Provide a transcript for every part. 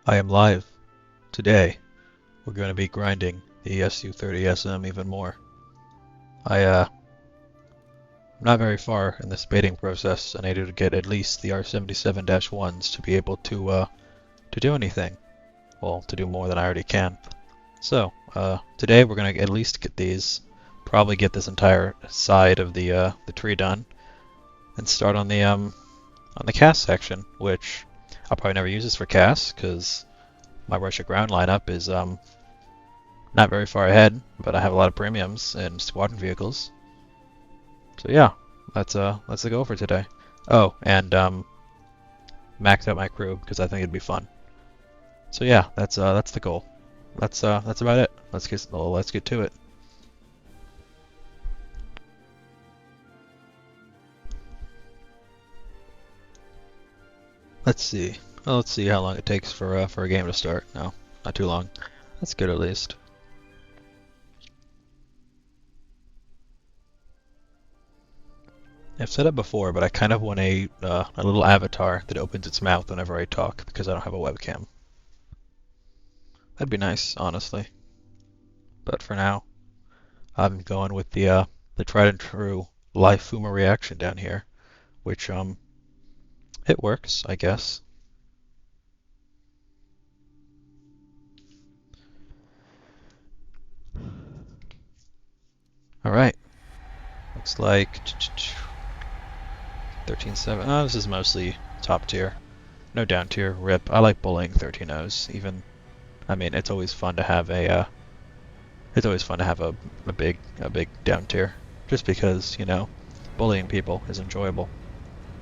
I am live. Today, we're going to be grinding the SU-30SM even more. I'm not very far in this baiting process, and I need to get at least the R77-1s to be able to do anything. Well, to do more than I already can. So, today we're going to at least get these, probably get this entire side of the tree done, and start on the cast section, which I'll probably never use this for cast, because my Russia ground lineup is not very far ahead, but I have a lot of premiums and squadron vehicles. So yeah, that's the goal for today. Oh, and max out my crew because I think it'd be fun. So yeah, that's the goal. That's about it. Let's get to it. Let's see. Well, let's see how long it takes for a game to start. No, not too long. That's good at least. I've said it before, but I kind of want a little avatar that opens its mouth whenever I talk because I don't have a webcam. That'd be nice, honestly. But for now, I'm going with the tried and true live Fuma reaction down here, which it works, I guess. All right. Looks like 13.7. Oh, this is mostly top tier. No down tier. Rip. I like bullying 13.0s. Even, I mean, it's always fun to have a big down tier, just because bullying people is enjoyable.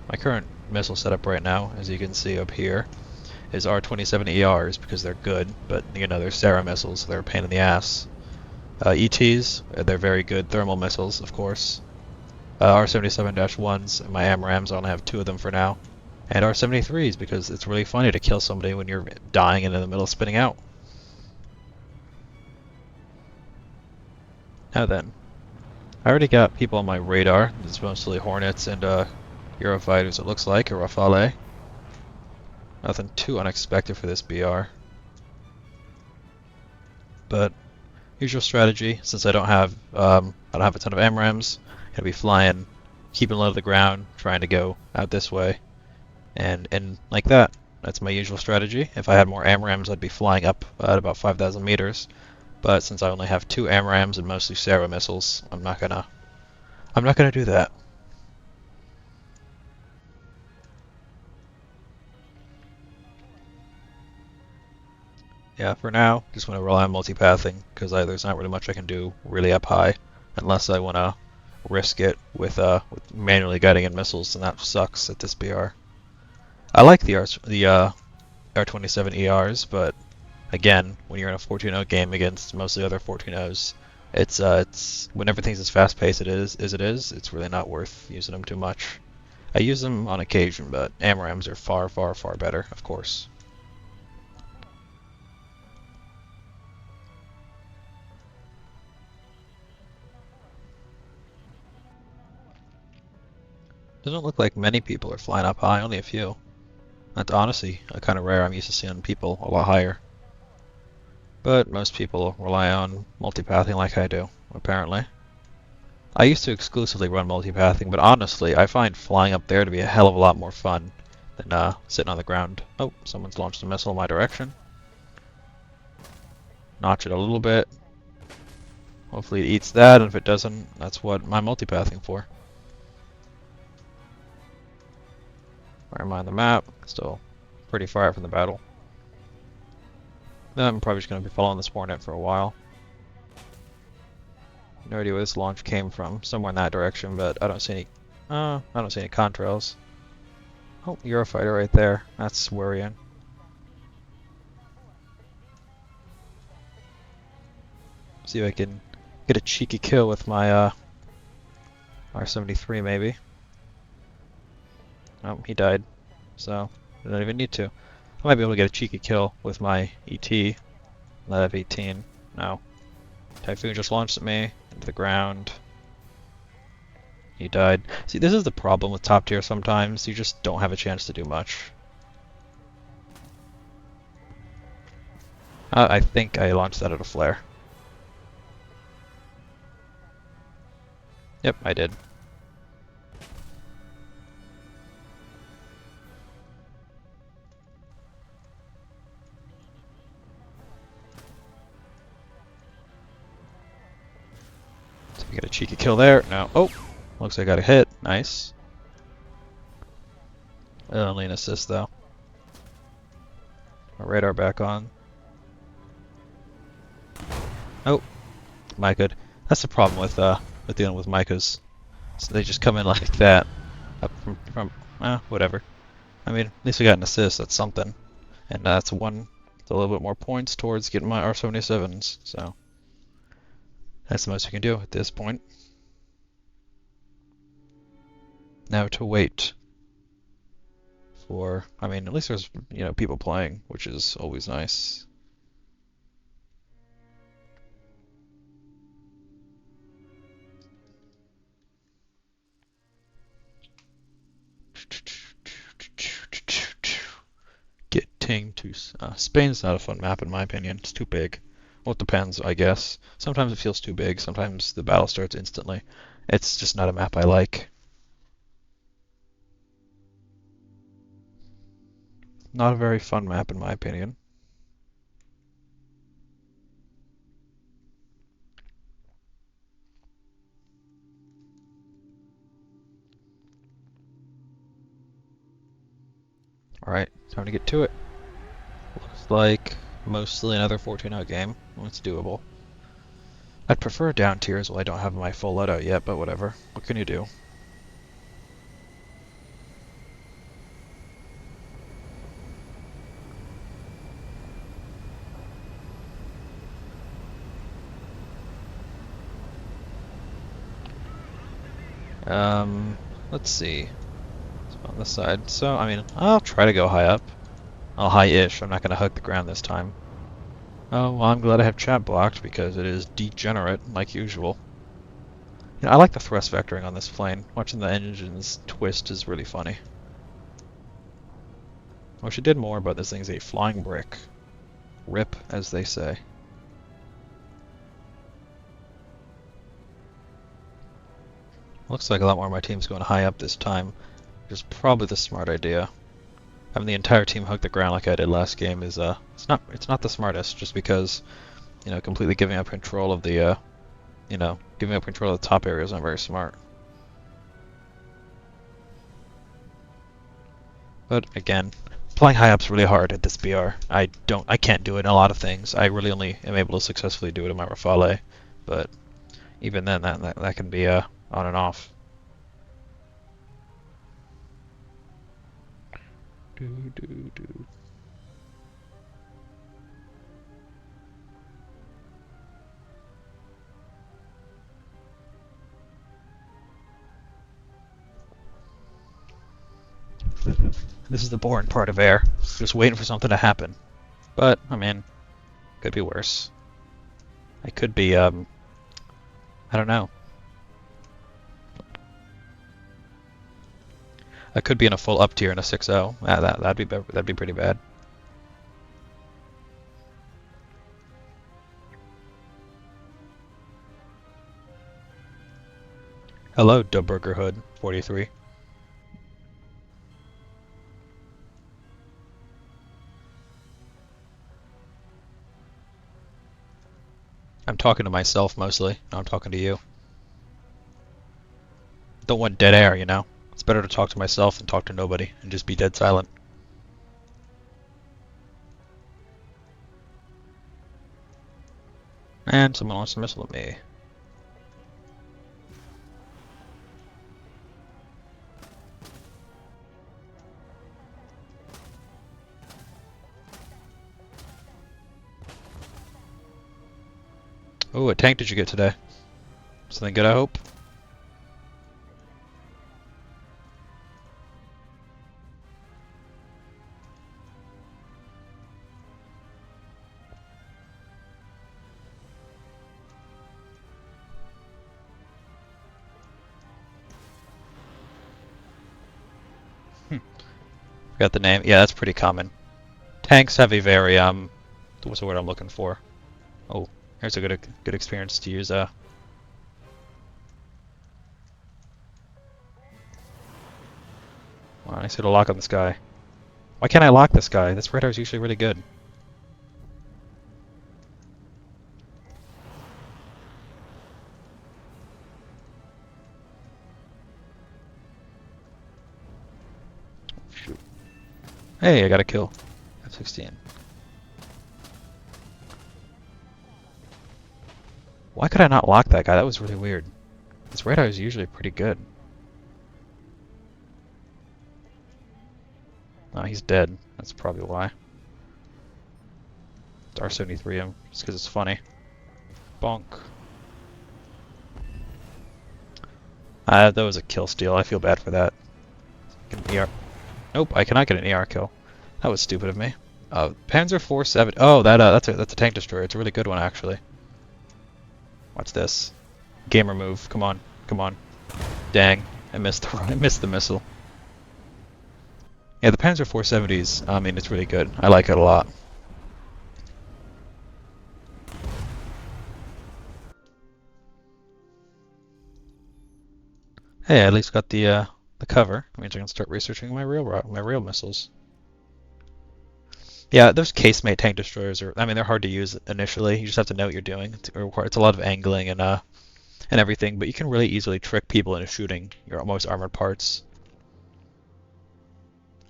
My current missile setup right now, as you can see up here, is R-27 ERs because they're good, but they're Sarah missiles, so they're a pain in the ass. ETs, they're very good thermal missiles, of course. R-77-1s, my AMRAMs, I only have 2 of them for now. And R-73s, because it's really funny to kill somebody when you're dying and in the middle of spinning out. Now then, I already got people on my radar. It's mostly Hornets and Eurofighters, it looks like, or Rafale. Nothing too unexpected for this BR. But usual strategy, since I don't have a ton of AMRAMs, I'm gonna be flying, keeping low to the ground, trying to go out this way, and like that. That's my usual strategy. If I had more AMRAMs, I'd be flying up at about 5,000 meters. But since I only have 2 AMRAMs and mostly Sarah missiles, I'm not gonna do that. Yeah, for now, just want to rely on multipathing, because there's not really much I can do really up high, unless I want to risk it with manually guiding in missiles, and that sucks at this BR. I like the R27 ERs, but again, when you're in a 14-0 game against mostly other 14-0s, it's when everything's as fast-paced it's really not worth using them too much. I use them on occasion, but AMRAMs are far, far, far better, of course. Doesn't look like many people are flying up high, only a few. That's honestly kind of rare. I'm used to seeing people a lot higher. But most people rely on multipathing like I do, apparently. I used to exclusively run multipathing, but honestly, I find flying up there to be a hell of a lot more fun than sitting on the ground. Oh, someone's launched a missile in my direction. Notch it a little bit. Hopefully it eats that, and if it doesn't, that's what I'm multipathing for. Where am I on the map? Still pretty far out from the battle. I'm probably just going to be following this Hornet for a while. No idea where this launch came from. Somewhere in that direction, but I don't see any. I don't see any contrails. Oh, Eurofighter right there. That's worrying. See if I can get a cheeky kill with my R-73 maybe. Oh, he died. So, I don't even need to. I might be able to get a cheeky kill with my ET. That F-18. No. Typhoon just launched at me into the ground. He died. See, this is the problem with top tier sometimes. You just don't have a chance to do much. I think I launched that at a flare. Yep, I did. So we get a cheeky kill there. No. Oh! Looks like I got a hit. Nice. Only an assist though. My radar back on. Oh! Micah. That's the problem with dealing with Micahs. So they just come in like that. Up from whatever. I mean, at least we got an assist, that's something. And that's a little bit more points towards getting my R77s, so that's the most we can do at this point. Now to wait for, I mean, at least there's, people playing, which is always nice. Getting to Spain's not a fun map in my opinion. It's too big. Well, it depends, I guess. Sometimes it feels too big. Sometimes the battle starts instantly. It's just not a map I like. Not a very fun map in my opinion. Alright, time to get to it. Looks like mostly another 14-0 game. Well, it's doable. I'd prefer down tiers while I don't have my full loadout yet, but whatever. What can you do? Let's see. It's on this side. So, I mean, I'll try to go high up. I'll high-ish. I'm not going to hug the ground this time. Oh, well, I'm glad I have chat blocked because it is degenerate, like usual. I like the thrust vectoring on this plane. Watching the engines twist is really funny. Wish it did more, but this thing's a flying brick. RIP, as they say. Looks like a lot more of my team's going high up this time, which is probably the smart idea. Having the entire team hug the ground like I did last game is it's not the smartest, just because completely giving up control of the giving up control of the top area is not very smart. But again, flying high up's really hard at this BR. I can't do it in a lot of things. I really only am able to successfully do it in my Rafale, but even then that can be on and off. This is the boring part of air. Just waiting for something to happen. But, I mean, could be worse. I could be, I don't know. I could be in a full up tier in a 6-0. That'd be pretty bad. Hello, Dubburger Hood 43. I'm talking to myself mostly. No, I'm talking to you. Don't want dead air, It's better to talk to myself than talk to nobody and just be dead silent. And someone wants to missile at me. Oh, what tank did you get today? Something good, I hope? Forgot the name. Yeah, that's pretty common. Tanks have a very what's the word I'm looking for? Oh, here's a good experience to use Well, I see the lock on this guy. Why can't I lock this guy? This radar is usually really good. Shoot. Hey, I got a kill. F-16. Why could I not lock that guy? That was really weird. This radar is usually pretty good. Oh, he's dead. That's probably why. It's R-73 him, just because it's funny. Bonk. That was a kill steal. I feel bad for that. Get an ER. Nope, I cannot get an ER kill. That was stupid of me. Panzer 470. Oh, that's a tank destroyer. It's a really good one, actually. Watch this. Gamer move. Come on, come on. Dang, I missed the missile. Yeah, the Panzer 470s. I mean, it's really good. I like it a lot. Hey, I at least got the cover. That means I can start researching my real missiles. Yeah, those casemate tank destroyers are. I mean, they're hard to use initially. You just have to know what you're doing. It's a lot of angling and everything, but you can really easily trick people into shooting your most armored parts.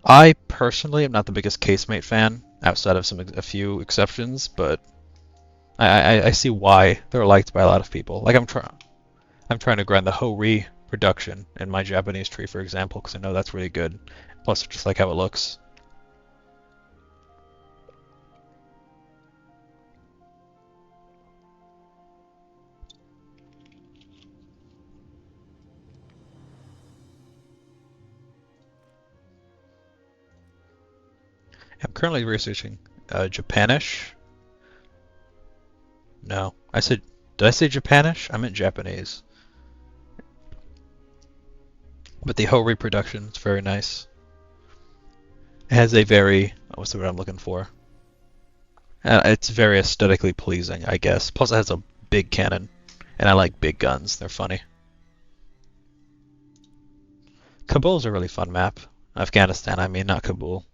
I personally am not the biggest casemate fan, outside of a few exceptions, but I see why they're liked by a lot of people. Like I'm trying to grind the Ho-Ri production in my Japanese tree, for example, because I know that's really good. Plus, I just like how it looks. I'm currently researching Japanish. No, did I say Japanish? I meant Japanese. But the whole reproduction is very nice. It has a very, what's the word I'm looking for? It's very aesthetically pleasing, I guess. Plus it has a big cannon, and I like big guns. They're funny. Kabul's a really fun map. Afghanistan, I mean, not Kabul.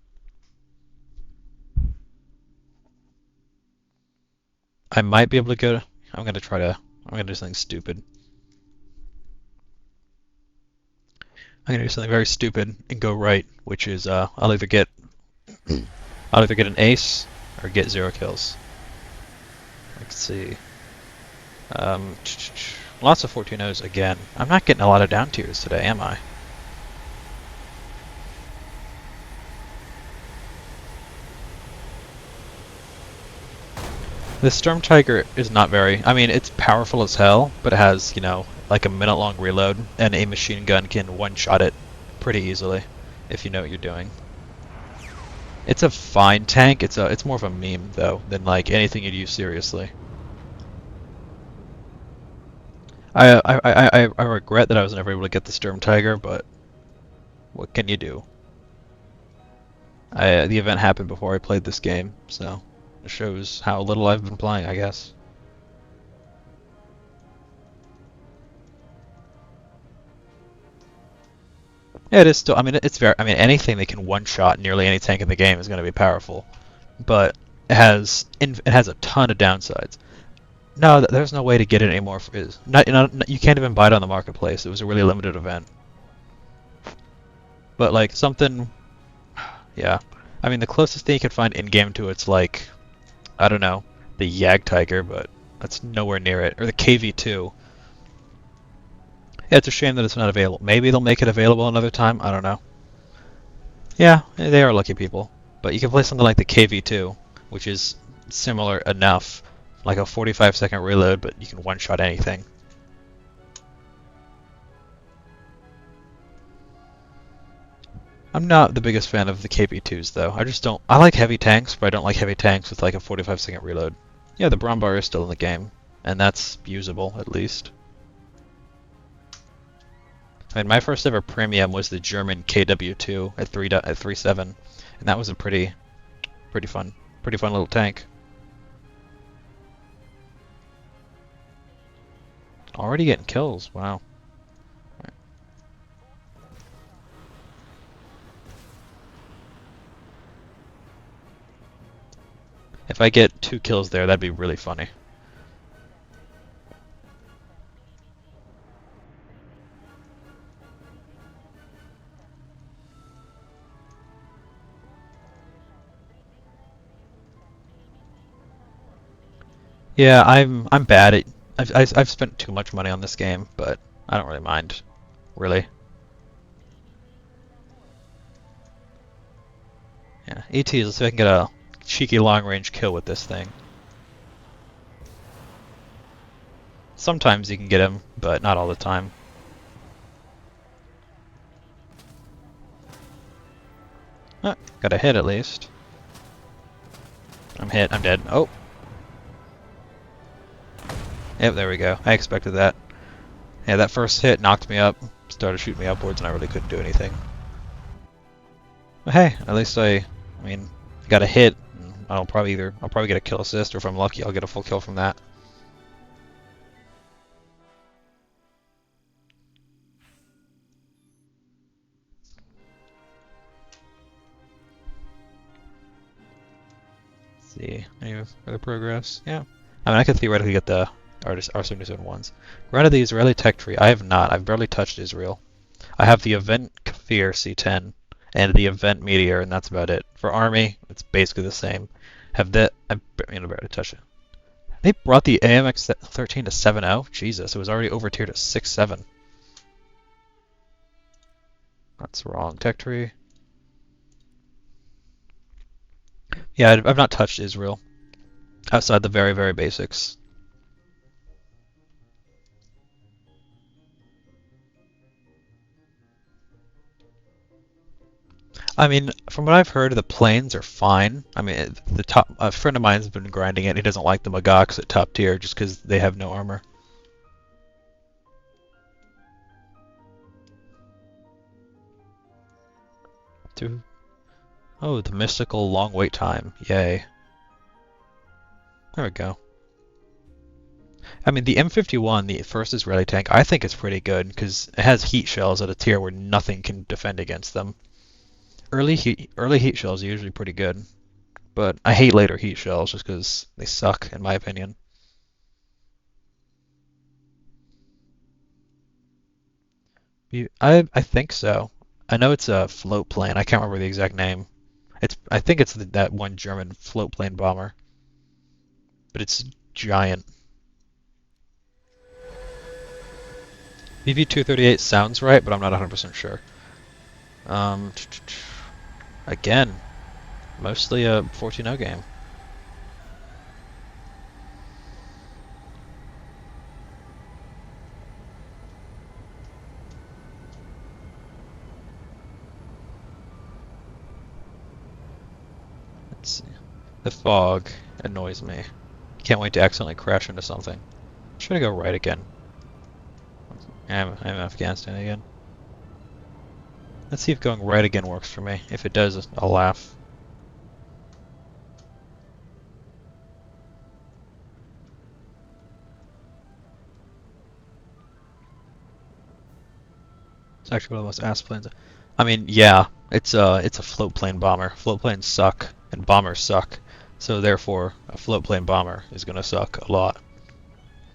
I might be able to go. I'm gonna do something stupid. I'm gonna do something very stupid and go right, which is I'll either get an ace or get 0 kills. Let's see. Lots of 14-0s again. I'm not getting a lot of down tiers today, am I? The Storm Tiger is not very. I mean, it's powerful as hell, but it has, you know, like a minute-long reload, and a machine gun can one-shot it pretty easily if you know what you're doing. It's a fine tank. It's more of a meme though than like anything you'd use seriously. I regret that I was never able to get the Storm Tiger, but what can you do? The event happened before I played this game, so it shows how little I've been playing, I guess. Yeah, it is still. I mean, it's very. I mean, anything that can one-shot nearly any tank in the game is going to be powerful, but it has a ton of downsides. No, there's no way to get it anymore. You can't even buy it on the marketplace. It was a really limited event. But like something, yeah. I mean, the closest thing you could find in-game to it's like, I don't know, the Yag Tiger, but that's nowhere near it. Or the KV-2. Yeah, it's a shame that it's not available. Maybe they'll make it available another time. I don't know. Yeah, they are lucky people. But you can play something like the KV-2, which is similar enough, like a 45-second reload, but you can one-shot anything. I'm not the biggest fan of the KV-2s, though. I just don't. I like heavy tanks, but I don't like heavy tanks with like a 45-second reload. Yeah, the Brombar is still in the game, and that's usable at least. I mean, my first ever premium was the German KW2 at 3.7, and that was a pretty fun little tank. Already getting kills. Wow. Right. If I get 2 kills there, that'd be really funny. Yeah, I'm bad at. I've spent too much money on this game, but I don't really mind, really. Yeah, ET is so I can get a cheeky long range kill with this thing. Sometimes you can get him, but not all the time. Ah, got a hit at least. I'm hit. I'm dead. Oh. Yep, there we go. I expected that. Yeah, that first hit knocked me up, started shooting me upwards, and I really couldn't do anything. But hey, at least I mean, got a hit. I'll probably get a kill assist, or if I'm lucky, I'll get a full kill from that. Let's see, any further progress? Yeah. I mean, I could theoretically get the R77-1s. Granted, the Israeli tech tree, I have not. I've barely touched Israel. I have the Event Kfir C10 and the Event Meteor, and that's about it. For Army, it's basically the same. Have that? I barely touched it. They brought the AMX-13 to 7.0? Jesus, it was already over tiered to 6.7. That's wrong. Tech tree. Yeah, I've not touched Israel outside the very, very basics. I mean, from what I've heard, the planes are fine. I mean, the top a friend of mine's been grinding it. He doesn't like the Magaks at top tier just because they have no armor. Two. Oh, the mystical long wait time. Yay. There we go. I mean, the M51, the first Israeli tank, I think is pretty good because it has heat shells at a tier where nothing can defend against them. Early heat shells are usually pretty good, but I hate later heat shells just because they suck, in my opinion. I think so. I know it's a float plane. I can't remember the exact name. I think it's that one German float plane bomber, but it's giant. VV-238 sounds right, but I'm not 100% sure. Um, Again, mostly a 14-0 game. Let's see. The fog annoys me. Can't wait to accidentally crash into something. Should I go right again? I'm in Afghanistan again. Let's see if going right again works for me. If it does, I'll laugh. It's actually one of the most ass planes. I mean, yeah, it's a float plane bomber. Float planes suck, and bombers suck. So therefore, a float plane bomber is gonna suck a lot.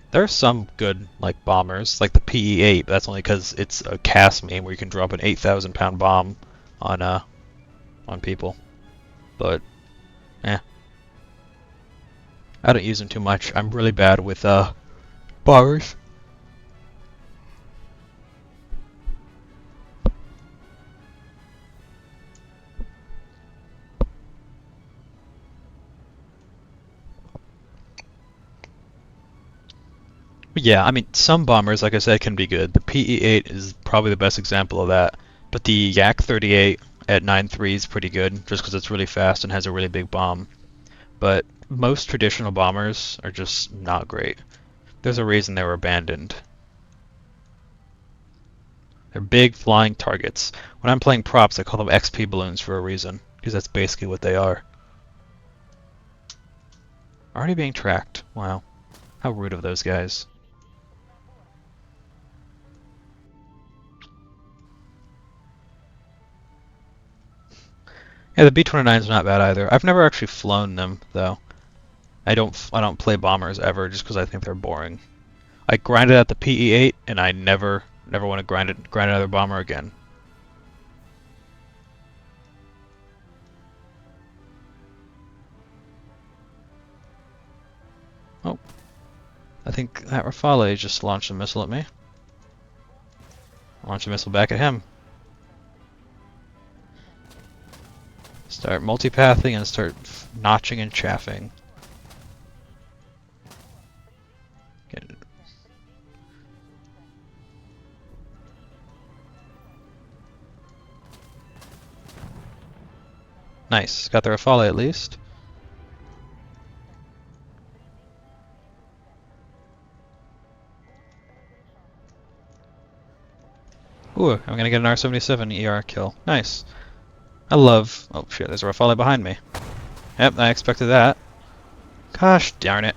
There are some good like bombers, like the PE-8. But that's only because it's a cast meme where you can drop an 8,000-pound bomb on people. But eh, I don't use them too much. I'm really bad with bombers. Yeah, I mean, some bombers, like I said, can be good. The PE-8 is probably the best example of that. But the Yak-38 at 9.3 is pretty good, just because it's really fast and has a really big bomb. But most traditional bombers are just not great. There's a reason they were abandoned. They're big flying targets. When I'm playing props, I call them XP balloons for a reason, because that's basically what they are. Already being tracked. Wow. How rude of those guys. Yeah, the B-29 is not bad either. I've never actually flown them though. I don't play bombers ever just because I think they're boring. I grinded at the PE-8 and I never want to grind another bomber again. Oh, I think that Rafale just launched a missile at me. Launch a missile back at him. Start multipathing and start notching and chaffing. Get it. Nice. Got the Rafale at least. Ooh, I'm gonna get an R-77 ER kill. Nice. I love... Oh shit, there's a Rafale behind me. Yep, I expected that. Gosh darn it.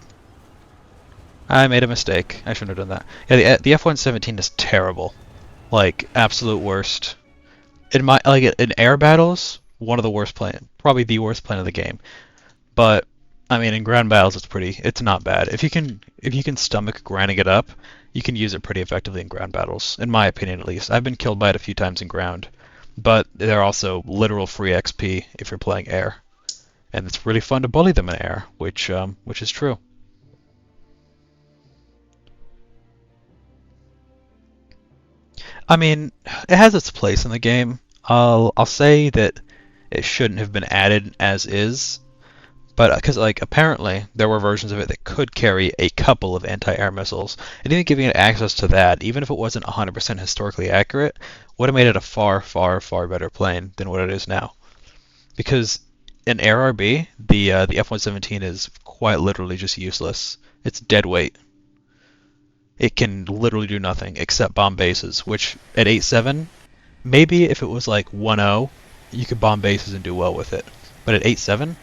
I made a mistake. I shouldn't have done that. Yeah, the F-117 is terrible. Like, absolute worst. In air battles, one of the worst plane, probably the worst plane of the game. But I mean, in ground battles, it's not bad. If you can stomach grinding it up, you can use it pretty effectively in ground battles, in my opinion at least. I've been killed by it a few times in ground, but they're also literal free XP if you're playing air, and it's really fun to bully them in air, which is true. I mean, it has its place in the game. I'll say that it shouldn't have been added as is, but because like apparently there were versions of it that could carry a couple of anti-air missiles, and even giving it access to that, even if it wasn't 100% historically accurate, would have made it a far, far, far better plane than what it is now. Because in air RB, the F-117 is quite literally just useless. It's dead weight. It can literally do nothing except bomb bases, which at 8.7, maybe if it was like 1.0, you could bomb bases and do well with it. But at 8.7,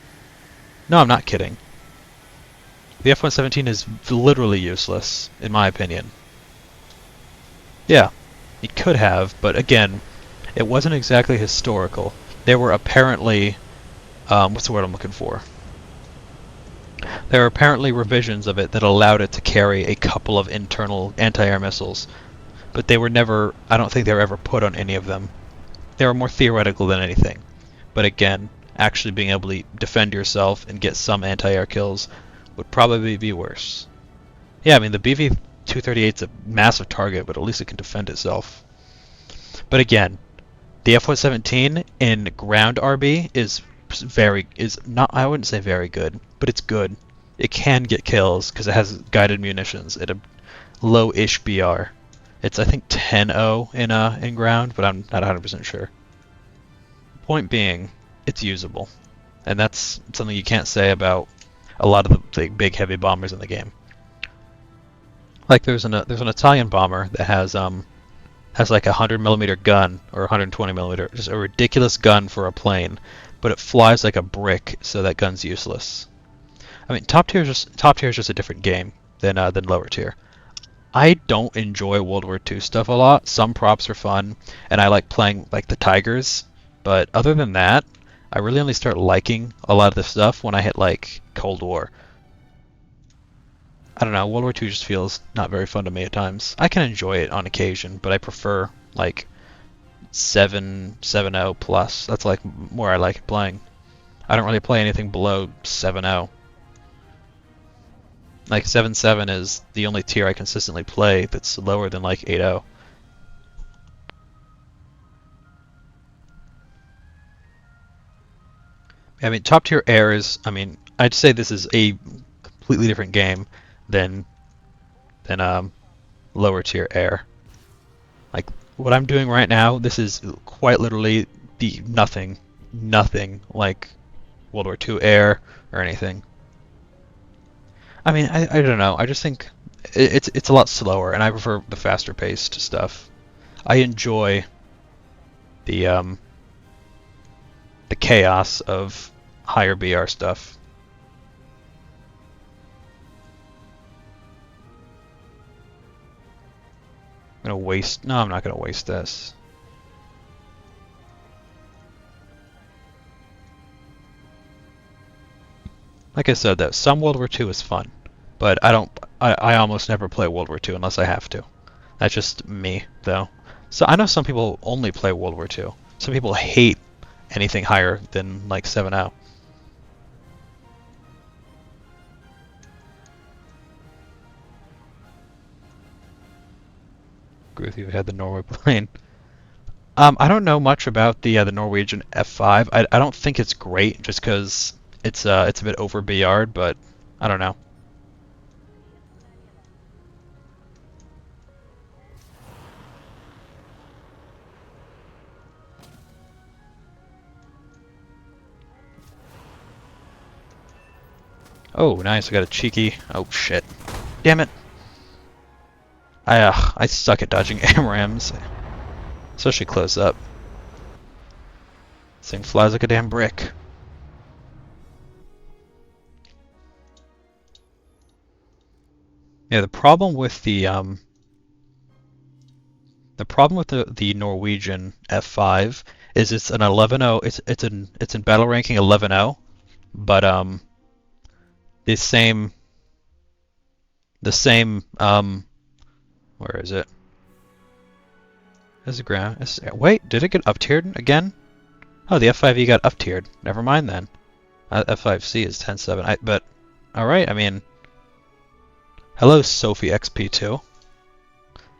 no, I'm not kidding. The F-117 is literally useless, in my opinion. Yeah, it could have, but again, it wasn't exactly historical. There were apparently, what's the word I'm looking for? There were apparently revisions of it that allowed it to carry a couple of internal anti-air missiles, but they were never, I don't think they were ever put on any of them. They were more theoretical than anything. But again, actually being able to defend yourself and get some anti-air kills would probably be worse. Yeah, I mean, the BV-238 is a massive target, but at least it can defend itself. But again, the F-117 in ground RB is not, I wouldn't say very good, but it's good. It can get kills because it has guided munitions at a low-ish BR. It's I think 10-0 in ground, but I'm not 100% sure. Point being, it's usable, and that's something you can't say about a lot of the big heavy bombers in the game. Like there's an Italian bomber that has like a 100 millimeter gun or 120 millimeter, just a ridiculous gun for a plane, but it flies like a brick, so that gun's useless. I mean, top tier is just a different game than lower tier. I don't enjoy World War II stuff a lot. Some props are fun, and I like playing like the Tigers, but other than that, I really only start liking a lot of the stuff when I hit like Cold War. I don't know, World War II just feels not very fun to me at times. I can enjoy it on occasion, but I prefer like 7.0 plus. That's like where I like playing. I don't really play anything below 7.0. Like 7.7 is the only tier I consistently play that's lower than like 8.0. I mean, top tier air is, I mean, I'd say this is a completely different game than than lower tier air. Like what I'm doing right now, this is quite literally the nothing like World War II air or anything. I mean, I don't know. I just think it's a lot slower, and I prefer the faster paced stuff. I enjoy the um the chaos of higher BR stuff. I'm gonna waste. No, I'm not gonna waste this. Like I said, that some World War II is fun, but I don't. I almost never play World War II unless I have to. That's just me, though. So I know some people only play World War II. Some people hate anything higher than like 7.0. Agree with you. Had the Norway plane. I don't know much about the Norwegian F5. I don't think it's great just because it's a bit over BR'd, but I don't know. Oh, nice. I got a cheeky. Oh shit. Damn it. I suck at dodging AMRAMs, especially close up. This thing flies like a damn brick. Yeah, the problem with the Norwegian F5 is it's an 11.0. It's in battle ranking 11.0, but the same the same where is it? Is it ground? Wait, did it get up tiered again? Oh, the F5E got up tiered. Never mind then. F5C is 10.7. But all right. I mean, hello, Sophie XP2.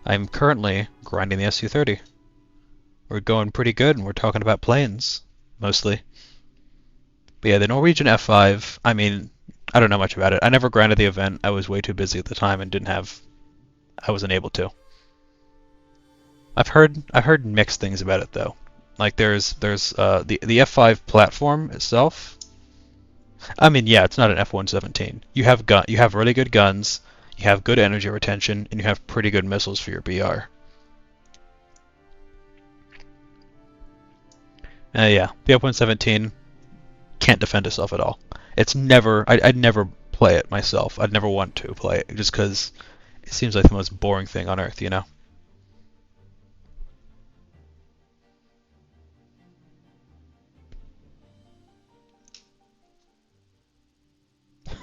I'm currently grinding the SU-30. We're going pretty good, and we're talking about planes mostly. But yeah, the Norwegian F5. I mean, I don't know much about it. I never grinded the event. I was way too busy at the time and didn't have. I wasn't able to. I've heard mixed things about it though. Like there's the F5 platform itself. I mean, yeah, it's not an F117. You have really good guns, you have good energy retention, and you have pretty good missiles for your BR. Yeah, the F117 can't defend itself at all. It's never. I'd never play it myself. I'd never want to play it just because it seems like the most boring thing on earth, you know?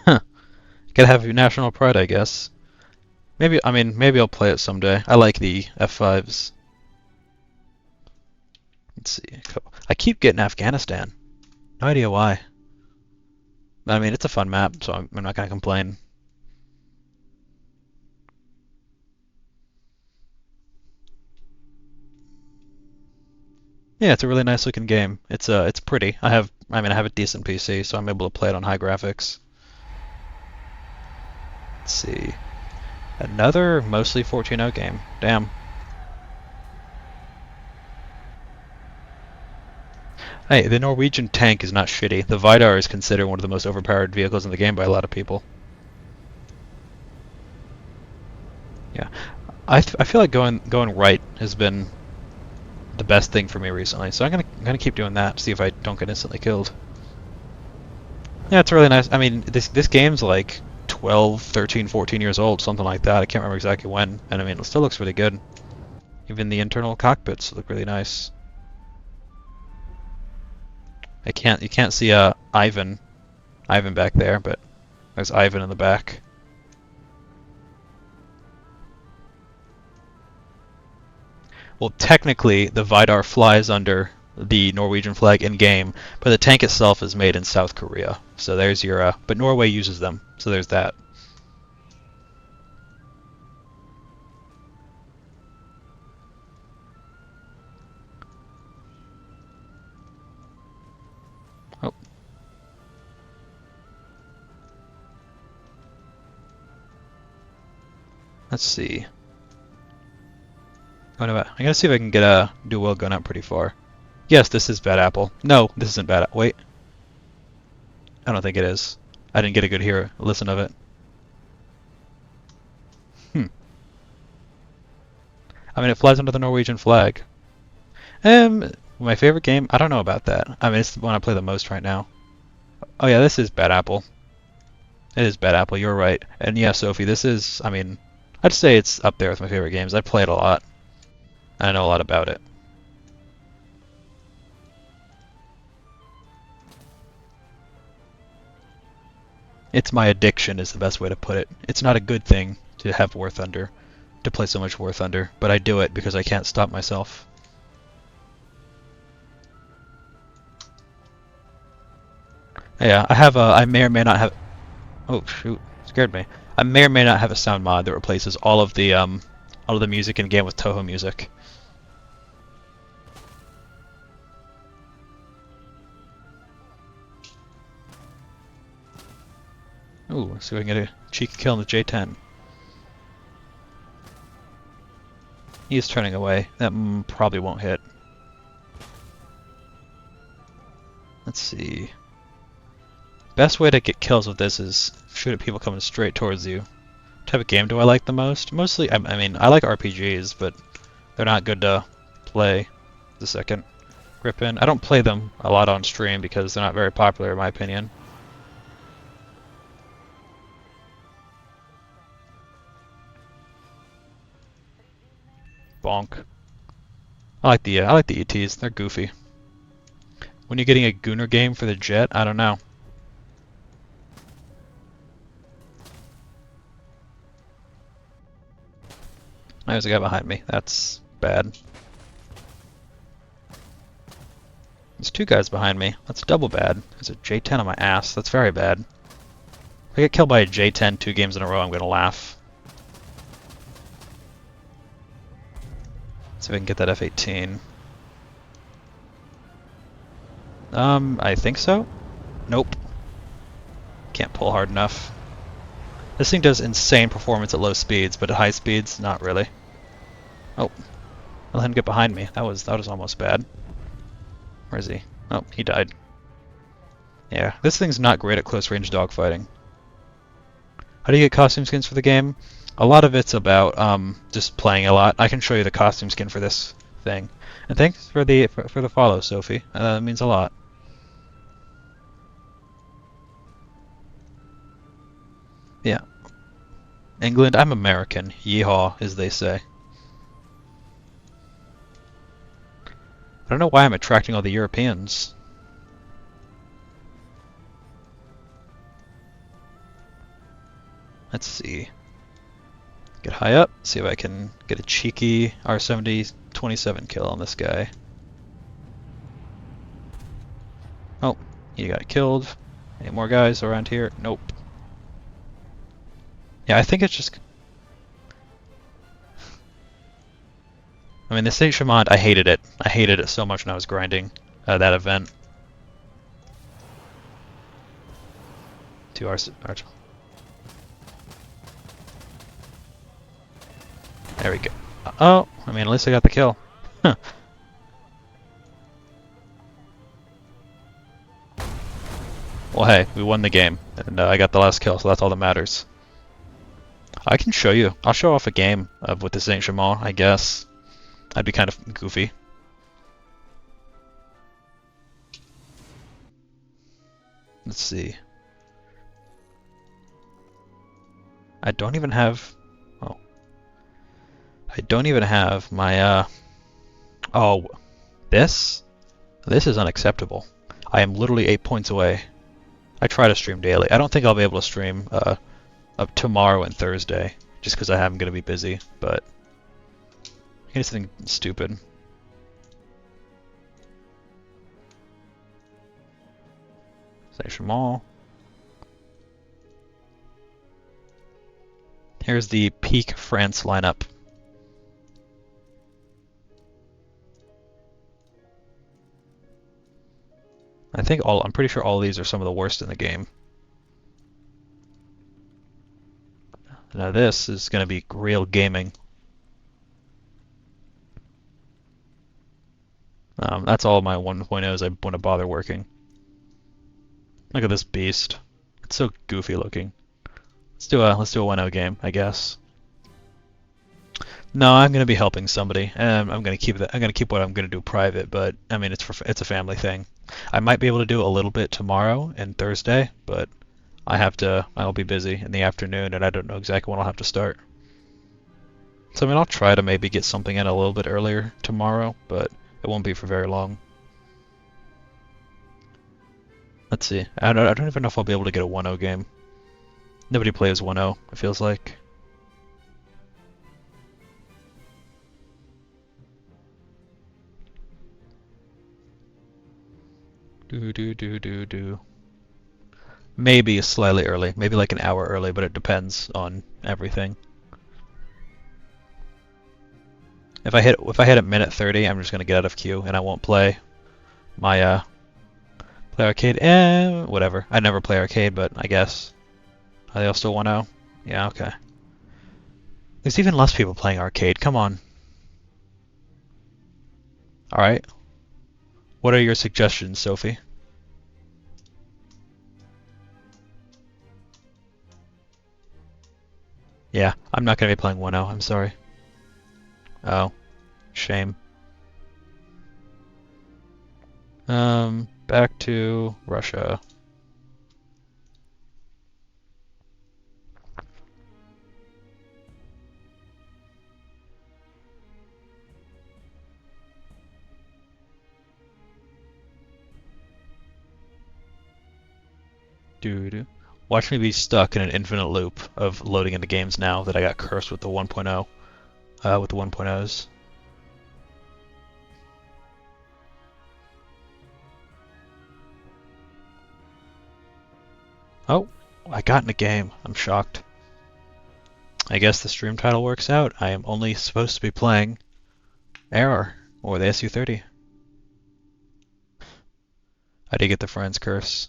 Huh. Gotta have your national pride, I guess. Maybe I'll play it someday. I like the F5s. Let's see. I keep getting Afghanistan. No idea why. I mean, it's a fun map, so I'm not gonna complain. Yeah, it's a really nice looking game. It's pretty. I have a decent PC, so I'm able to play it on high graphics. Let's see. Another mostly 14.0 game. Damn. Hey, the Norwegian tank is not shitty. The Vidar is considered one of the most overpowered vehicles in the game by a lot of people. Yeah, I feel like going right has been the best thing for me recently, so I'm gonna keep doing that. See if I don't get instantly killed. Yeah, it's really nice. I mean, this game's like 12, 13, 14 years old, something like that. I can't remember exactly when, and I mean, it still looks really good. Even the internal cockpits look really nice. You can't see Ivan back there, but there's Ivan in the back. Well, technically, the Vidar flies under the Norwegian flag in game, but the tank itself is made in South Korea. So there's your but Norway uses them. So there's that. Oh, let's see. Oh no, I gotta see if I can get a dual gun up pretty far. Yes, this is Bad Apple. No, this isn't Bad Apple. Wait, I don't think it is. I didn't get a good listen of it. Hmm. I mean, it flies under the Norwegian flag. My favorite game? I don't know about that. I mean, it's the one I play the most right now. Oh yeah, this is Bad Apple. It is Bad Apple. You're right. And yeah, Sophie, this is. I mean, I'd say it's up there with my favorite games. I play it a lot. I know a lot about it. It's my addiction is the best way to put it. It's not a good thing to have War Thunder, to play so much War Thunder, but I do it because I can't stop myself. Yeah, I may or may not have. Oh shoot, scared me. I may or may not have a sound mod that replaces all of the music in game with Toho music. Ooh, so we can get a cheeky kill on the J10. He's turning away. That probably won't hit. Let's see. Best way to get kills with this is shoot at people coming straight towards you. What type of game do I like the most? Mostly, I mean, I like RPGs, but they're not good to play. The second. Grippin. I don't play them a lot on stream because they're not very popular in my opinion. Bonk. I like the ETs. They're goofy. When you're getting a Gooner game for the jet, I don't know. There's a guy behind me. That's bad. There's two guys behind me. That's double bad. There's a J10 on my ass. That's very bad. If I get killed by a J10 2 games in a row, I'm gonna laugh. See if I can get that F-18. I think so? Nope. Can't pull hard enough. This thing does insane performance at low speeds, but at high speeds, not really. Oh. I let him get behind me. That was almost bad. Where is he? Oh, he died. Yeah, this thing's not great at close range dogfighting. How do you get costume skins for the game? A lot of it's about just playing a lot. I can show you the costume skin for this thing. And thanks for the follow, Sophie. That means a lot. Yeah. England, I'm American. Yeehaw, as they say. I don't know why I'm attracting all the Europeans. Let's see. Get high up, see if I can get a cheeky R70 27 kill on this guy. Oh, he got killed. Any more guys around here? Nope. Yeah, I think it's just... I mean, the Saint Chamond, I hated it. I hated it so much when I was grinding that event. 2 Arch. There we go. Oh, I mean, at least I got the kill. Huh. Well, hey, we won the game, and I got the last kill, so that's all that matters. I can show you. I'll show off a game with the Saint Chamond, I guess. That'd be kind of goofy. Let's see. I don't even have... Oh. I don't even have my, Oh, this? This is unacceptable. I am literally 8 points away. I try to stream daily. I don't think I'll be able to stream, up tomorrow and Thursday, just because I'm going to be busy, but... I guess something stupid. Station Mall. Here's the peak France lineup. I'm pretty sure all of these are some of the worst in the game. Now this is going to be real gaming. That's all my 1.0s I want to bother working. Look at this beast. It's so goofy looking. Let's do a 1.0 game, I guess. No, I'm gonna be helping somebody, and I'm gonna keep that. I'm gonna keep what I'm gonna do private, but I mean it's a family thing. I might be able to do a little bit tomorrow and Thursday, but I'll be busy in the afternoon, and I don't know exactly when I'll have to start. So I mean I'll try to maybe get something in a little bit earlier tomorrow, but it won't be for very long. Let's see. I don't even know if I'll be able to get a 1.0 game. Nobody plays 1-0, it feels like. Do. Maybe slightly early, maybe like an hour early, but it depends on everything. If I hit at minute 30, I'm just gonna get out of queue and I won't play my play arcade. Whatever. I never play arcade, but I guess. Are they all still 1-0? Yeah, okay. There's even less people playing arcade. Come on. All right. What are your suggestions, Sophie? Yeah, I'm not gonna be playing 1-0. I'm sorry. Oh, shame. Back to Russia. Doo-doo. Watch me be stuck in an infinite loop of loading into games now that I got cursed with the 1.0, with the 1.0s. Oh, I got in a game. I'm shocked. I guess the stream title works out. I am only supposed to be playing Error, or the SU-30. I did get the Friends curse.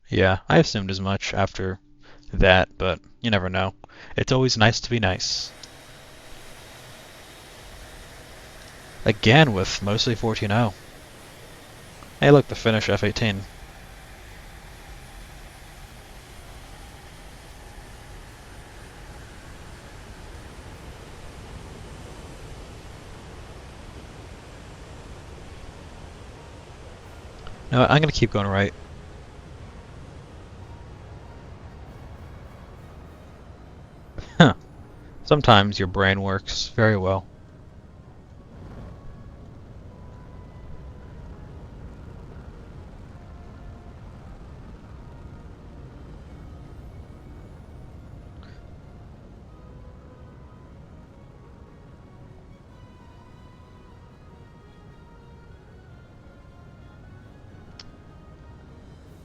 Yeah, I assumed as much after that, but you never know. It's always nice to be nice. Again with mostly 14-0. Hey look, the finish F-18. No, I'm gonna keep going right. Huh. Sometimes your brain works very well.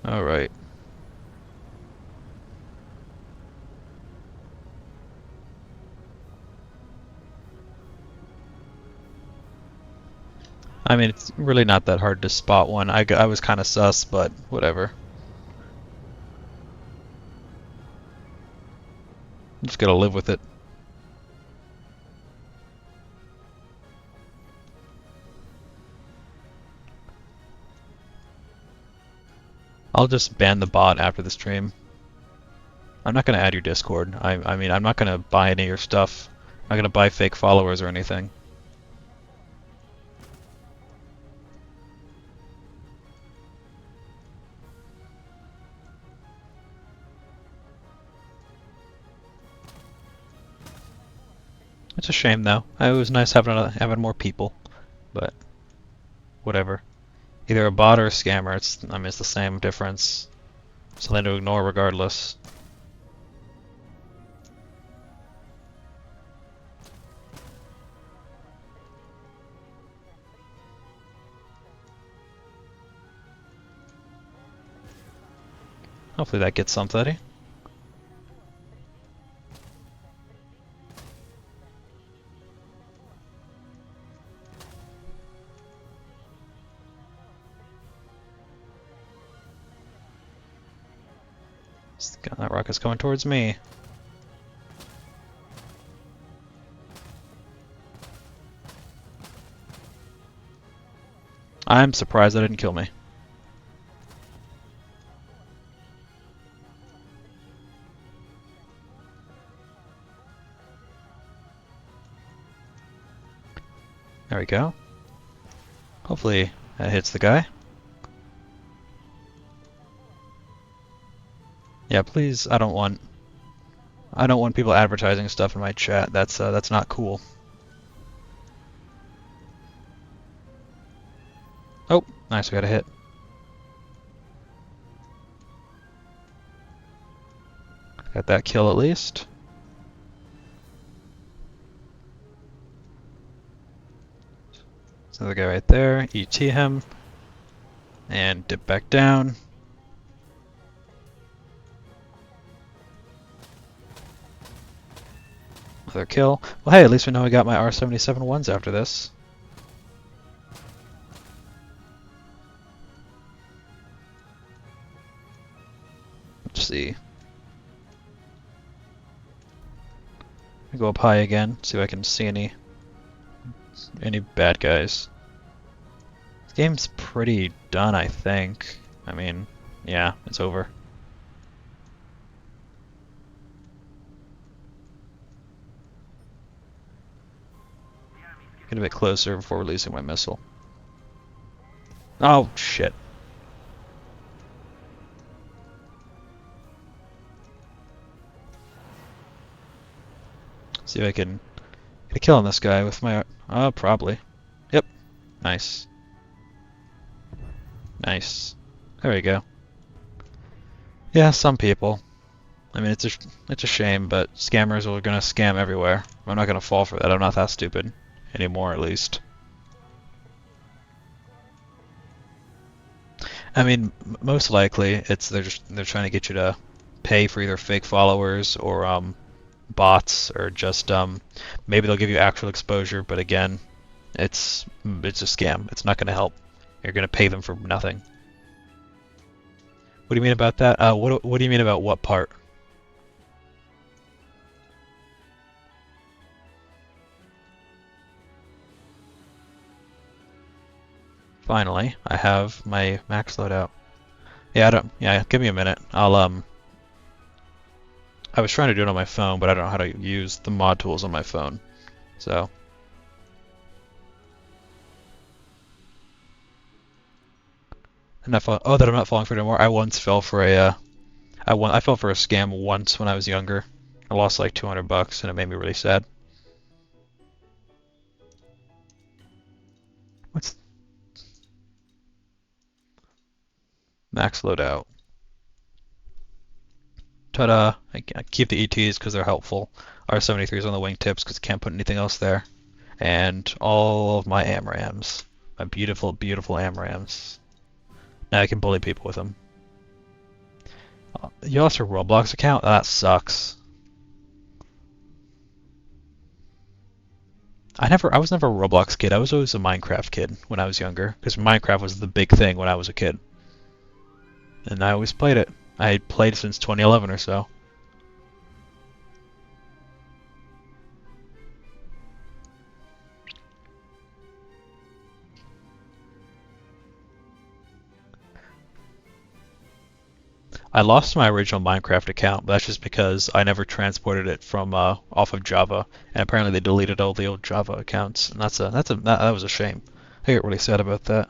Alright. I mean, it's really not that hard to spot one. I was kind of sus, but whatever. I'm just gotta live with it. I'll just ban the bot after the stream. I'm not gonna add your Discord. I mean, I'm not gonna buy any of your stuff. I'm not gonna buy fake followers or anything. It's a shame though. It was nice having more people, but whatever. Either a bot or a scammer. I mean, it's the same difference. Something to ignore regardless. Hopefully that gets somebody. That rocket's coming towards me. I'm surprised that didn't kill me. There we go. Hopefully that hits the guy. Yeah, please, I don't want I don't want people advertising stuff in my chat. That's not cool. Oh, nice, we got a hit. Got that kill at least. There's another guy right there. ET him. And dip back down. Another kill. Well, hey, at least we know we got my R77 ones after this. Let's see. Go up high again, see if I can see any bad guys. This game's pretty done, I think. I mean, yeah, it's over. Get a bit closer before releasing my missile. Oh, shit. See if I can get a kill on this guy with my... probably. Yep. Nice. Nice. There we go. Yeah, some people. I mean, it's a shame, but scammers are gonna scam everywhere. I'm not gonna fall for that. I'm not that stupid anymore, at least. I mean, most likely they're trying to get you to pay for either fake followers or bots or just maybe they'll give you actual exposure, but again, it's a scam. It's not gonna help. You're gonna pay them for nothing. What do you mean about that? What do you mean about what part? Finally, I have my max loadout. Yeah, give me a minute. I was trying to do it on my phone, but I don't know how to use the mod tools on my phone. So. And that I'm not falling for it anymore. I once fell for I fell for a scam once when I was younger. I lost like $200 and it made me really sad. What's max loadout? Ta-da! I keep the ETs because they're helpful. R73s on the wingtips because I can't put anything else there. And all of my AMRAMs. My beautiful, beautiful AMRAMs. Now I can bully people with them. You lost your Roblox account? That sucks. I was never a Roblox kid. I was always a Minecraft kid when I was younger, because Minecraft was the big thing when I was a kid. And I always played it. I played since 2011 or so. I lost my original Minecraft account, but that's just because I never transported it from off of Java, and apparently they deleted all the old Java accounts, and that was a shame. I get really sad about that.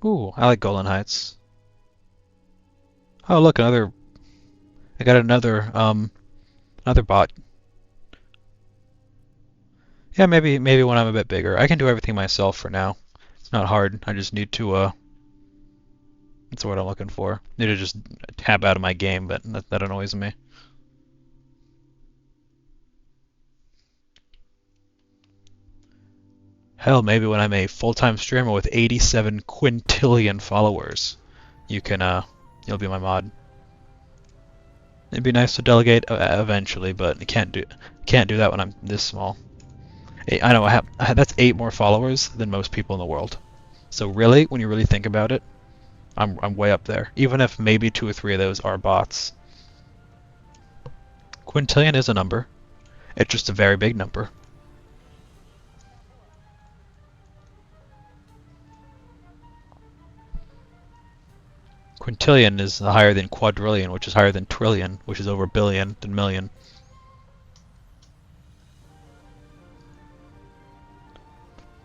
Ooh, I like Golden Heights. Oh, look, I got another bot. Yeah, maybe when I'm a bit bigger. I can do everything myself for now. It's not hard. I just need to that's what I'm looking for. Need to just tab out of my game, but that annoys me. Hell, maybe when I'm a full-time streamer with 87 quintillion followers, you'll be my mod. It'd be nice to delegate eventually, but can't do that when I'm this small. I know that's 8 more followers than most people in the world. So really, when you really think about it, I'm way up there. Even if maybe 2 or 3 of those are bots. Quintillion is a number. It's just a very big number. Quintillion is higher than quadrillion, which is higher than trillion, which is over billion than million.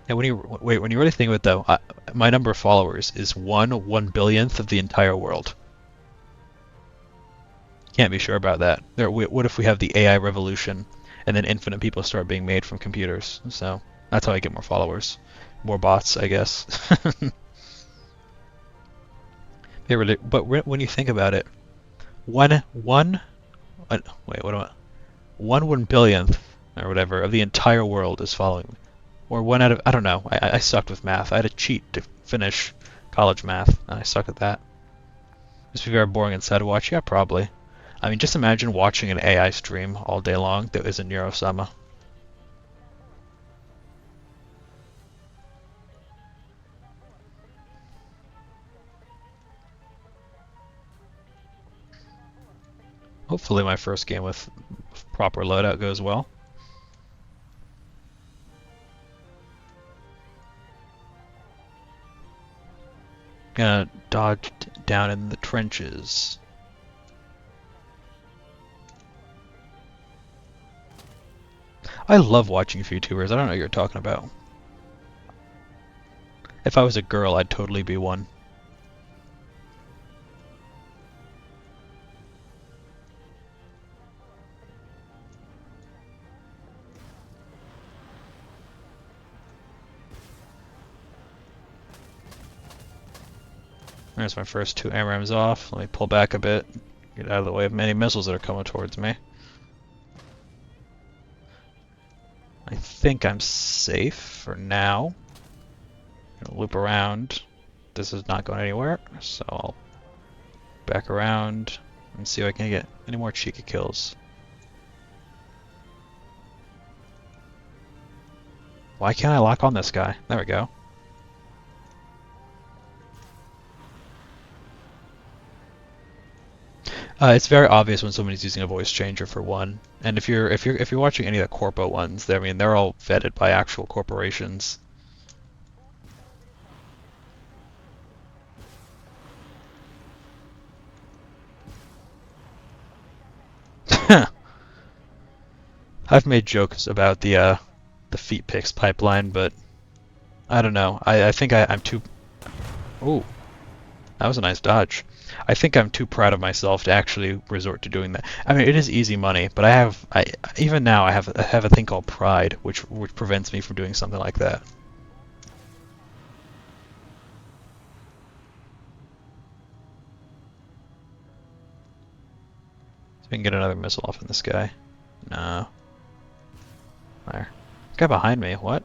And when you really think of it though, my number of followers is 1/1 billionth of the entire world. Can't be sure about that. What if we have the AI revolution and then infinite people start being made from computers? So that's how I get more followers. More bots, I guess. But when you think about it, wait, what am I? 1/1 billionth or whatever of the entire world is following me. Or one out of, I don't know. I sucked with math. I had to cheat to finish college math, and I sucked at that. Must be very boring and sad to watch. Yeah, probably. I mean, just imagine watching an AI stream all day long that isn't Neurosama. Hopefully my first game with proper loadout goes well. Gonna dodge down in the trenches. I love watching YouTubers. I don't know what you're talking about. If I was a girl, I'd totally be one. There's my first 2 AMRAMs off. Let me pull back a bit. Get out of the way of many missiles that are coming towards me. I think I'm safe for now. Gonna loop around. This is not going anywhere, so I'll back around and see if I can get any more cheeky kills. Why can't I lock on this guy? There we go. It's very obvious when somebody's using a voice changer for one, and if you're watching any of the corpo ones, I mean they're all vetted by actual corporations. I've made jokes about the feet picks pipeline, but I don't know. I think I'm too. Ooh, that was a nice dodge. I think I'm too proud of myself to actually resort to doing that. I mean, it is easy money, but even now I have a thing called pride, which prevents me from doing something like that. So we can get another missile off in this guy. No. There. Guy behind me. What?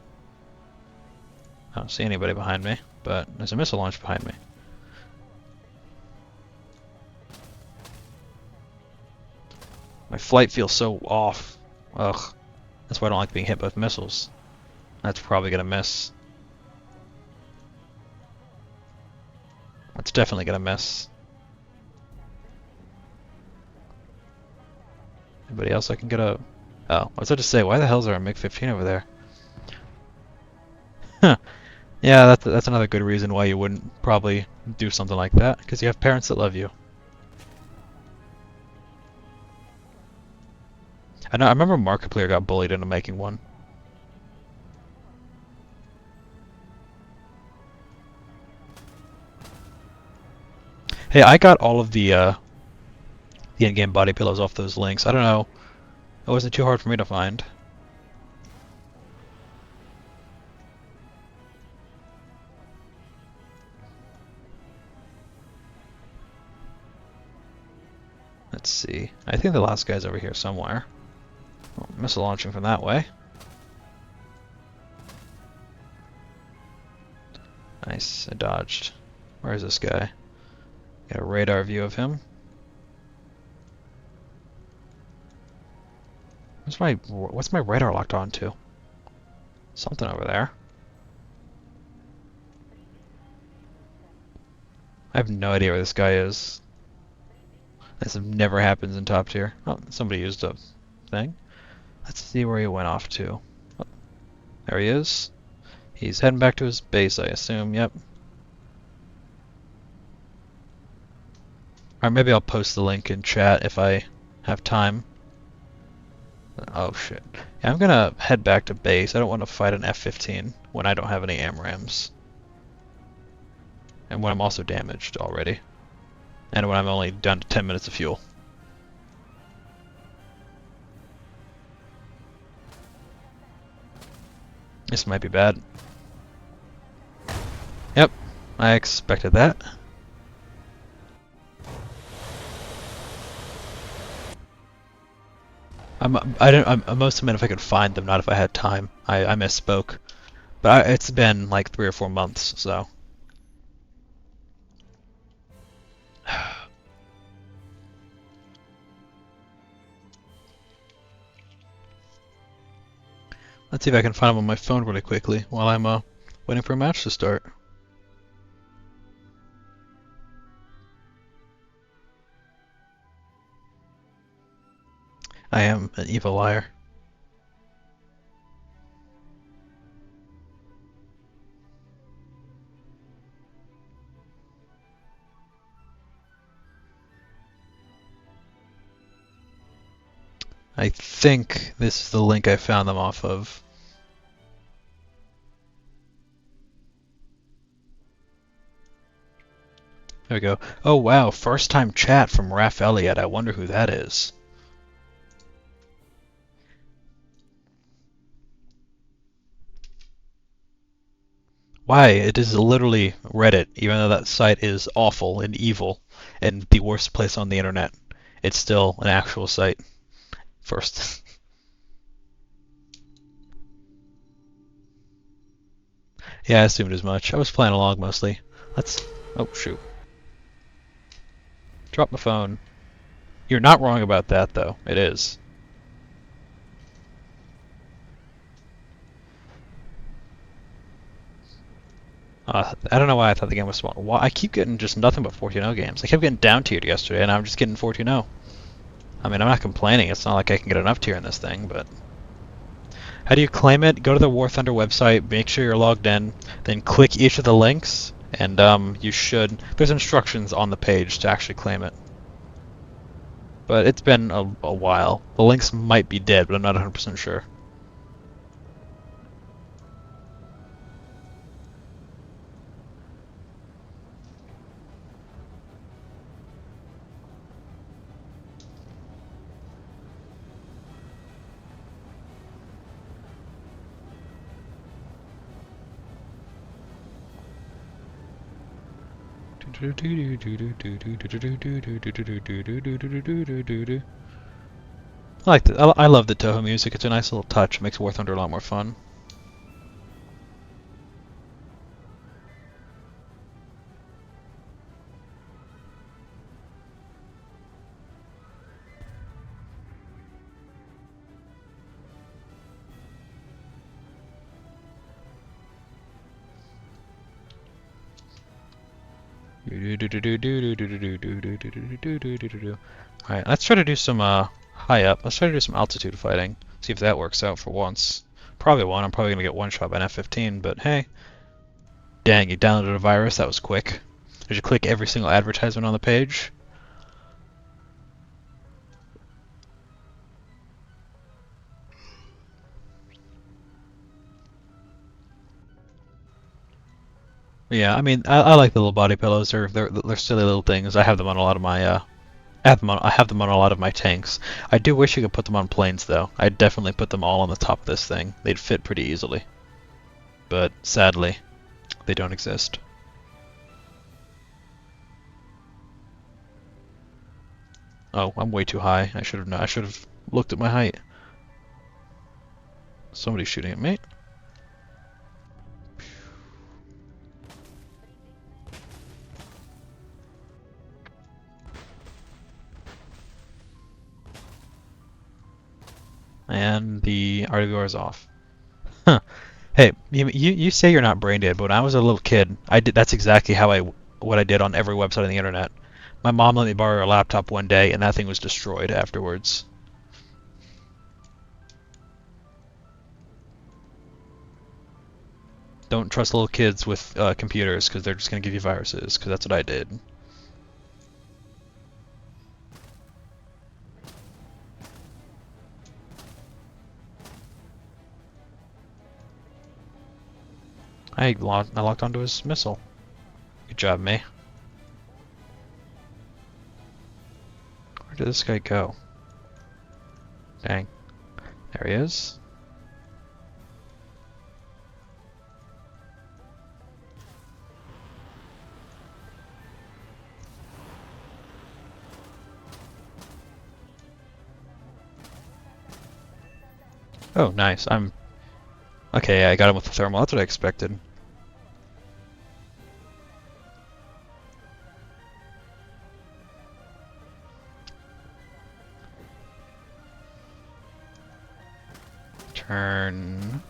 I don't see anybody behind me, but there's a missile launch behind me. My flight feels so off. Ugh. That's why I don't like being hit with missiles. That's probably gonna miss. That's definitely gonna miss. Anybody else I can get a... Oh, I was about to say, why the hell is there a MiG-15 over there? Huh. Yeah, that's another good reason why you wouldn't probably do something like that, because you have parents that love you. I remember Markiplier got bullied into making one. Hey, I got all of the in-game body pillows off those links. I don't know. It wasn't too hard for me to find. Let's see. I think the last guy's over here somewhere. Oh, missile launching from that way. Nice, I dodged. Where is this guy? Got a radar view of him. What's my radar locked onto? Something over there. I have no idea where this guy is. This never happens in top tier. Oh, somebody used a thing. Let's see where he went off to. Oh, there he is. He's heading back to his base, I assume. Yep. Or maybe I'll post the link in chat if I have time. Oh shit. Yeah, I'm gonna head back to base. I don't want to fight an F-15 when I don't have any AMRAAMs. And when I'm also damaged already. And when I'm only down to 10 minutes of fuel. This might be bad. Yep, I expected that. I must have meant if I could find them, not if I had time. I misspoke. But it's been like 3 or 4 months, so. Let's see if I can find them on my phone really quickly while I'm waiting for a match to start. I am an evil liar. I think this is the link I found them off of. There we go. Oh wow, first time chat from Raph Elliott. I wonder who that is. Why? It is literally Reddit, even though that site is awful and evil and the worst place on the internet. It's still an actual site. First. Yeah, I assumed as much. I was playing along mostly. Let's... Oh, shoot. Drop the phone. You're not wrong about that, though. It is. I don't know why I thought the game was small. Why I keep getting just nothing but 14-0 games. I kept getting down tiered yesterday, and I'm just getting 14-0. I mean, I'm not complaining. It's not like I can get enough tier in this thing, but... How do you claim it? Go to the War Thunder website, make sure you're logged in, then click each of the links, and you should... There's instructions on the page to actually claim it. But it's been a while. The links might be dead, but I'm not 100% sure. I like the, I love the Toho music. It's a nice little touch. It makes War Thunder a lot more fun. Alright, let's try to do some high up. Let's try to do some altitude fighting. See if that works out for once. Probably won't. I'm probably gonna get one shot by an F-15, but hey. Dang, you downloaded a virus? That was quick. Did you click every single advertisement on the page? Yeah, I mean, I like the little body pillows. They're silly little things. I have them on a lot of my I have them on a lot of my tanks. I do wish you could put them on planes though. I'd definitely put them all on the top of this thing. They'd fit pretty easily. But sadly, they don't exist. Oh, I'm way too high. I should have looked at my height. Somebody's shooting at me. And the RWR is off. Huh. Hey, you say you're not brain dead, but when I was a little kid, that's exactly what I did on every website on the internet. My mom let me borrow her laptop one day, and that thing was destroyed afterwards. Don't trust little kids with computers, because they're just going to give you viruses, because that's what I did. I locked onto his missile. Good job, me. Where did this guy go? Dang. There he is. Oh, nice. Okay, yeah, I got him with the thermal. That's what I expected. Turn.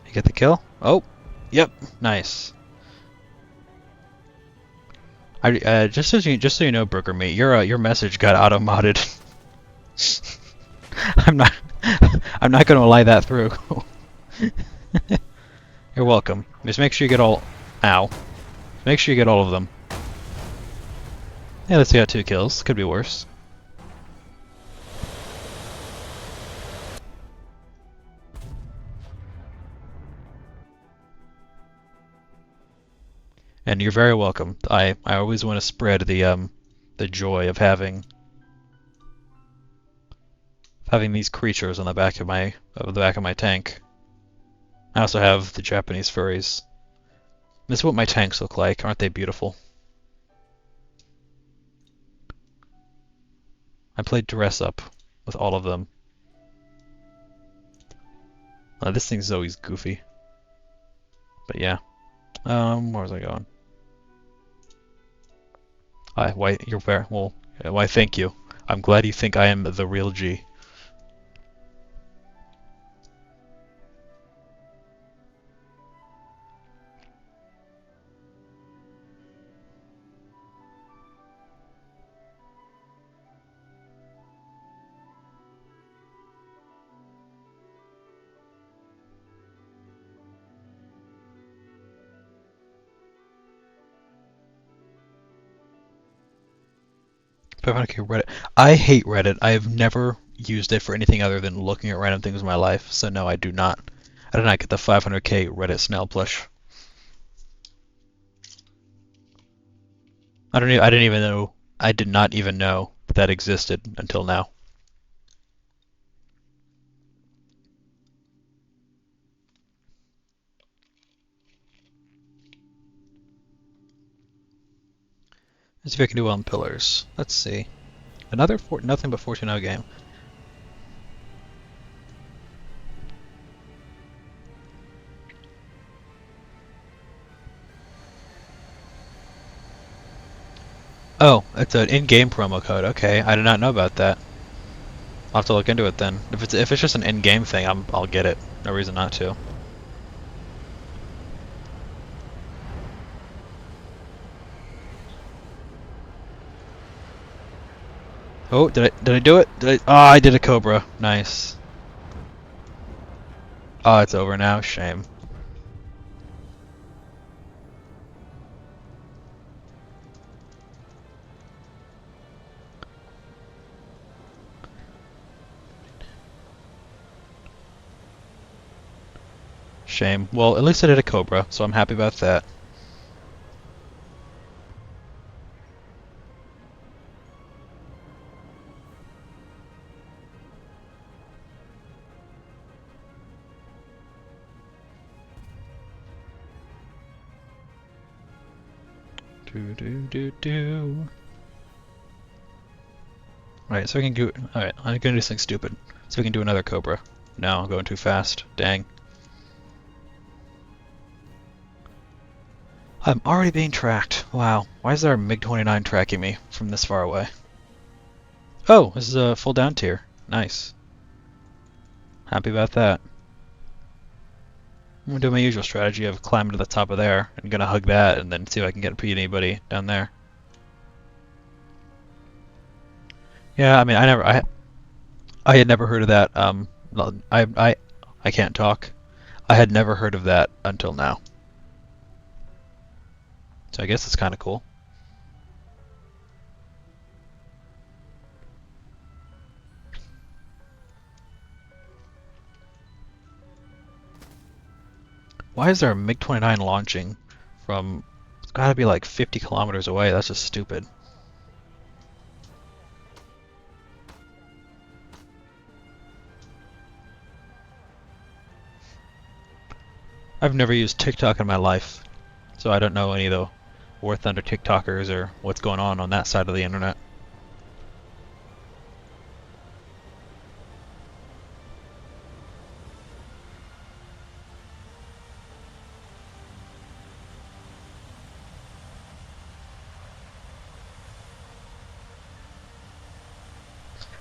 You get the kill? Oh, yep, nice. Just so you know, Burger Meat, your message got auto modded. I'm not I'm not gonna lie that through. You're welcome. Just make sure you get all. Ow. Make sure you get all of them. Yeah, let's see, got 2 kills. Could be worse. And you're very welcome. I always want to spread the joy of having these creatures on the back of my tank. I also have the Japanese furries. This is what my tanks look like. Aren't they beautiful? I played dress up with all of them. This thing's always goofy. But yeah. Where was I going? Why you're fair. Well, why thank you. I'm glad you think I am the real G. Okay, Reddit. I hate Reddit. I have never used it for anything other than looking at random things in my life. So no, I do not. I did not get the 500k Reddit snail plush. I didn't even know. I did not even know that existed until now. Let's see if I can do well on pillars. Let's see. Another nothing but 14-0 game. Oh, it's an in-game promo code. Okay, I did not know about that. I'll have to look into it then. If it's just an in-game thing, I'll get it. No reason not to. Oh, did I do it? Oh, I did a Cobra. Nice. Oh, it's over now. Shame. Shame. Well, at least I did a Cobra, so I'm happy about that. Do. Alright, so we can do. Alright, I'm gonna do something stupid. So we can do another Cobra. No, I'm going too fast. Dang. I'm already being tracked. Wow. Why is there a MiG-29 tracking me from this far away? Oh, this is a full down tier. Nice. Happy about that. I'm gonna do my usual strategy of climbing to the top of there and gonna hug that and then see if I can get anybody down there. Yeah, I mean, I had never heard of that. I can't talk. I had never heard of that until now. So I guess it's kind of cool. Why is there a MiG-29 launching from... It's gotta be like 50 kilometers away. That's just stupid. I've never used TikTok in my life, so I don't know any of the War Thunder TikTokers or what's going on that side of the internet.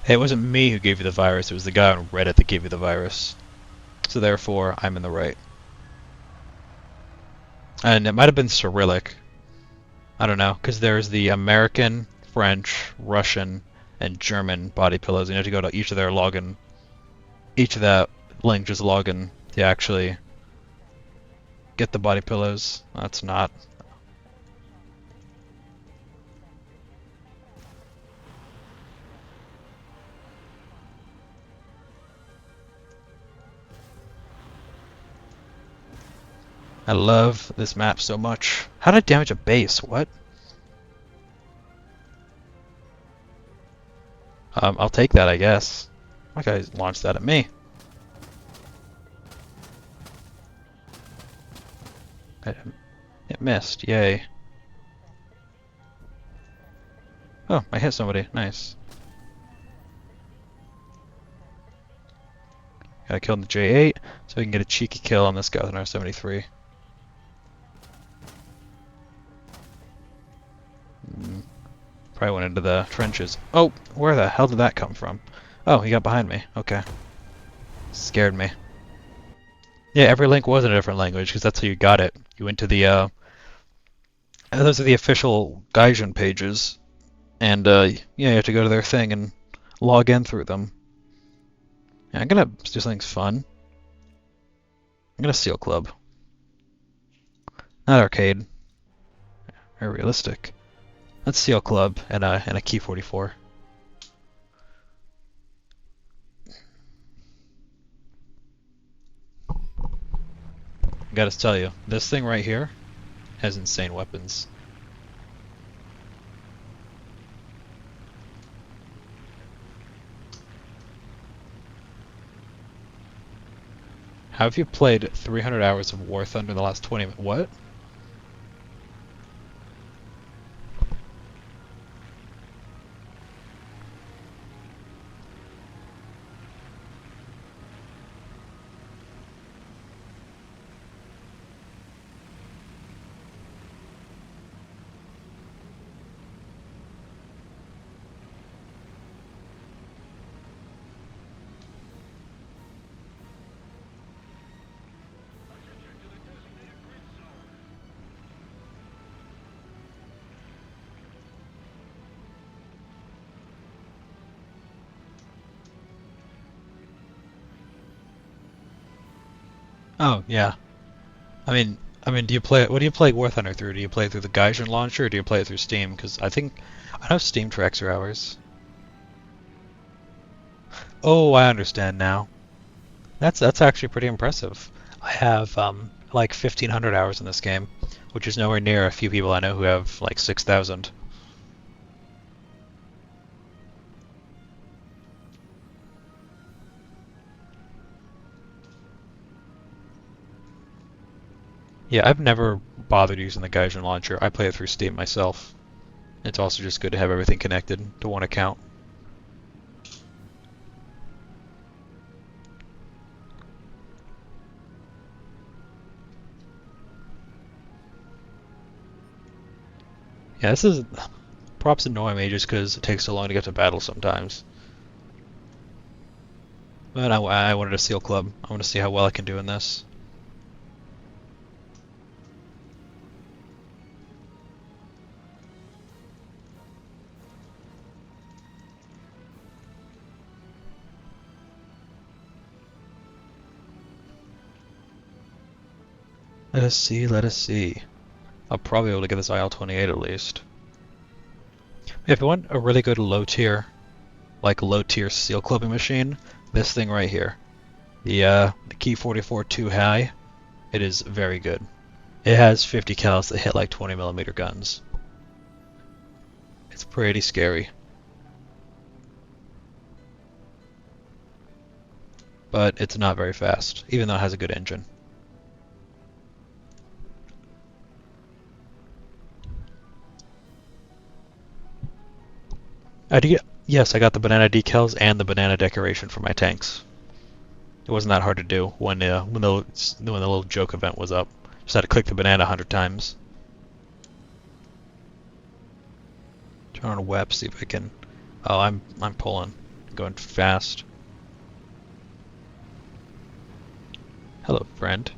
Hey, it wasn't me who gave you the virus, it was the guy on Reddit that gave you the virus. So therefore, I'm in the right. And it might have been Cyrillic. I don't know, because there's the American, French, Russian, and German body pillows. You have to go to each of their login. Each of that link, just login to actually get the body pillows. That's not. I love this map so much. How did I damage a base? What? I'll take that, I guess. My guy launched that at me. It missed. Yay. Oh, I hit somebody. Nice. Got killed in the J8, so we can get a cheeky kill on this guy with an R73. Probably went into the trenches. Oh, where the hell did that come from? Oh, he got behind me. Okay. Scared me. Yeah, every link was in a different language, because that's how you got it. You went to the, those are the official Gaijin pages, and, yeah, you have to go to their thing and log in through them. Yeah, I'm gonna do something fun. I'm gonna Seal Club. Not arcade. Very realistic. Let's Seal Club and a Key 44. I gotta tell you, this thing right here has insane weapons. How have you played 300 hours of War Thunder in the last 20 minutes? What? Oh, yeah. I mean, do you play? What do you play War Thunder through? Do you play through the Gaijin launcher, or do you play it through Steam? Because I know Steam tracks your hours. Oh, I understand now. That's actually pretty impressive. I have like 1,500 hours in this game, which is nowhere near a few people I know who have like 6,000. Yeah, I've never bothered using the Gaijin launcher. I play it through Steam myself. It's also just good to have everything connected to one account. Yeah, this is props annoy me just because it takes so long to get to battle sometimes. But I wanted a Seal Club. I want to see how well I can do in this. Let us see, let us see. I'll probably be able to get this IL-28 at least. If you want a really good low-tier seal clubbing machine, this thing right here. The Key 44 2 high It is very good. It has 50 cals that hit like 20mm guns. It's pretty scary. But it's not very fast, even though it has a good engine. Yes, I got the banana decals and the banana decoration for my tanks. It wasn't that hard to do when the little joke event was up. Just had to click the banana 100 times. Turn on a web, see if I can. Oh, I'm pulling, going fast. Hello, friend.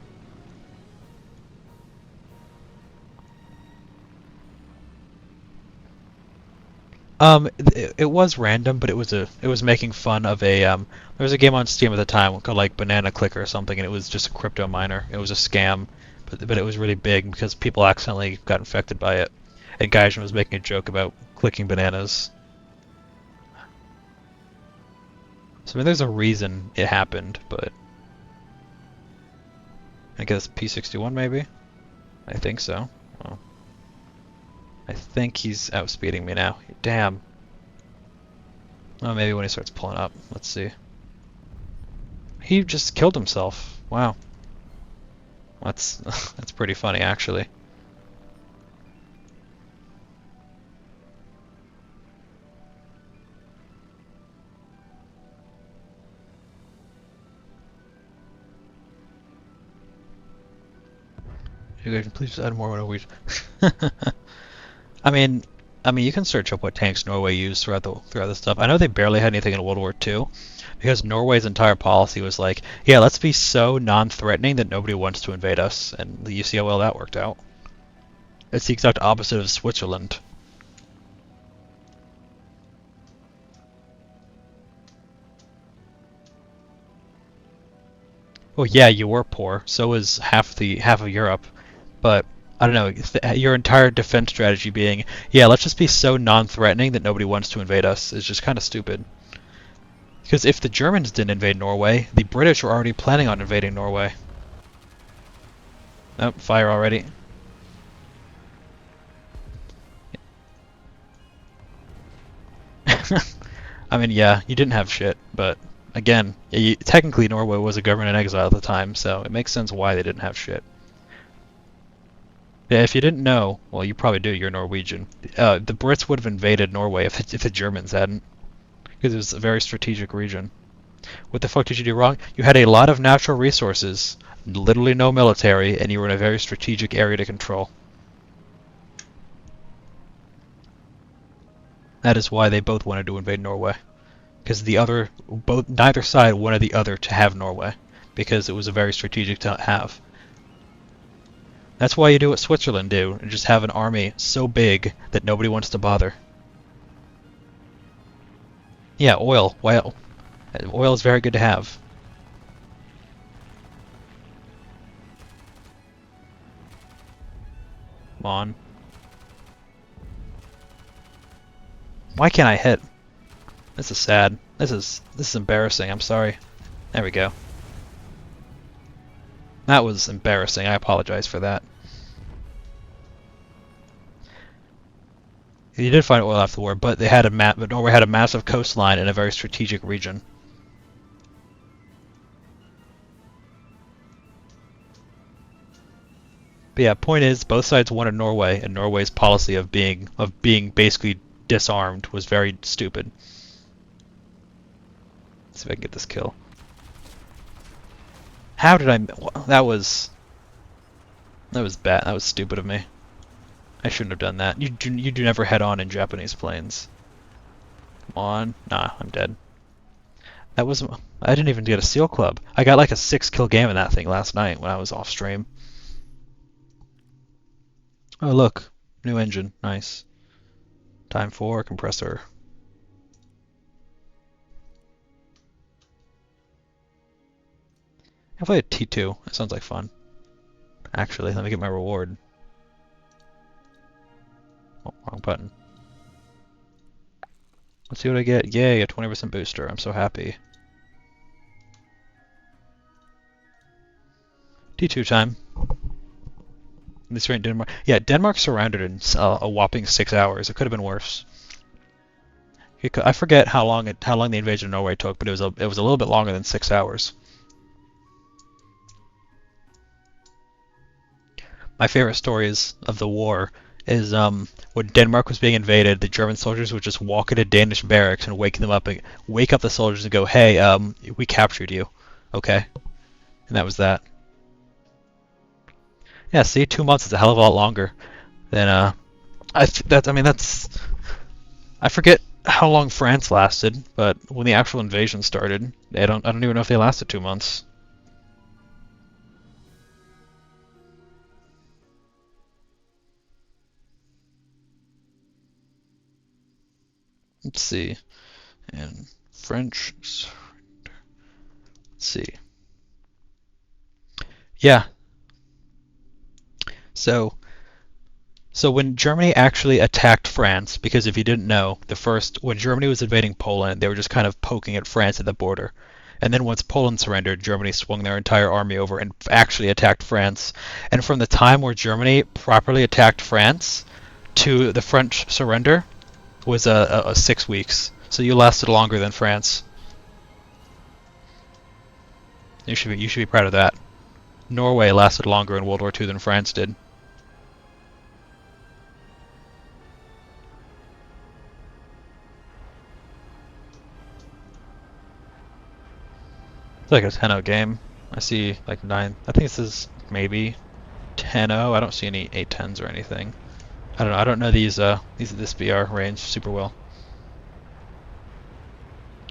It was random, but it was making fun of there was a game on Steam at the time called like Banana Clicker or something, and it was just a crypto miner. It was a scam, but it was really big because people accidentally got infected by it, and Gaijin was making a joke about clicking bananas. So I mean, there's a reason it happened, but I guess P61 maybe. I think so. Oh. I think he's outspeeding me now. Damn. Oh, maybe when he starts pulling up. Let's see. He just killed himself. Wow. That's that's pretty funny, actually. You guys, please add more Norwegian. I mean, you can search up what tanks Norway used throughout the stuff. I know they barely had anything in World War II, because Norway's entire policy was like, yeah, let's be so non-threatening that nobody wants to invade us, and you see how well that worked out. It's the exact opposite of Switzerland. Well, yeah, you were poor. So was half of Europe, but I don't know. Your entire defense strategy being, yeah, let's just be so non-threatening that nobody wants to invade us is just kind of stupid. Because if the Germans didn't invade Norway, the British were already planning on invading Norway. Oh, fire already. I mean, yeah, you didn't have shit, but again, technically Norway was a government in exile at the time, so it makes sense why they didn't have shit. Yeah, if you didn't know, well, you probably do, you're Norwegian. The Brits would have invaded Norway if the Germans hadn't, because it was a very strategic region. What the fuck did you do wrong? You had a lot of natural resources, literally no military, and you were in a very strategic area to control. That is why they both wanted to invade Norway. Because neither side wanted the other to have Norway, because it was a very strategic to have. That's why you do what Switzerland do, and just have an army so big that nobody wants to bother. Yeah, oil. Well, oil is very good to have. Come on. Why can't I hit? This is sad. This is embarrassing. I'm sorry. There we go. That was embarrassing. I apologize for that. You did find oil after the war, but but Norway had a massive coastline in a very strategic region. But yeah, point is, both sides wanted Norway, and Norway's policy of being basically disarmed was very stupid. Let's see if I can get this kill. How did I? That was bad. That was stupid of me. I shouldn't have done that. You do never head on in Japanese planes. Come on. Nah, I'm dead. That was I didn't even get a seal club. I got like a 6-kill game in that thing last night when I was off stream. Oh look, new engine. Nice. Time for compressor. I played T2. That sounds like fun. Actually, let me get my reward. Oh, wrong button. Let's see what I get. Yay, a 20% booster. I'm so happy. D2 time. This right, Denmark. Yeah, Denmark surrounded in a whopping 6 hours. It could have been worse. I forget how long the invasion of Norway took, but it was a little bit longer than 6 hours. My favorite stories of the war is when Denmark was being invaded, the German soldiers would just walk into Danish barracks and wake up the soldiers and go, "Hey, we captured you, okay?" And that was that. Yeah, see, 2 months is a hell of a lot longer than I mean that's I forget how long France lasted, but when the actual invasion started, I don't even know if they lasted 2 months. Let's see. And French surrender. Let's see. Yeah. So when Germany actually attacked France, because if you didn't know, when Germany was invading Poland, they were just kind of poking at France at the border. And then once Poland surrendered, Germany swung their entire army over and actually attacked France. And from the time where Germany properly attacked France to the French surrender was 6 weeks. So you lasted longer than France. You should be proud of that. Norway lasted longer in World War II than France did. It's like a 10-0 game. I see like 9. I think this is maybe 10-0. I don't see any 8-10s or anything. I don't know. I don't know this BR range super well.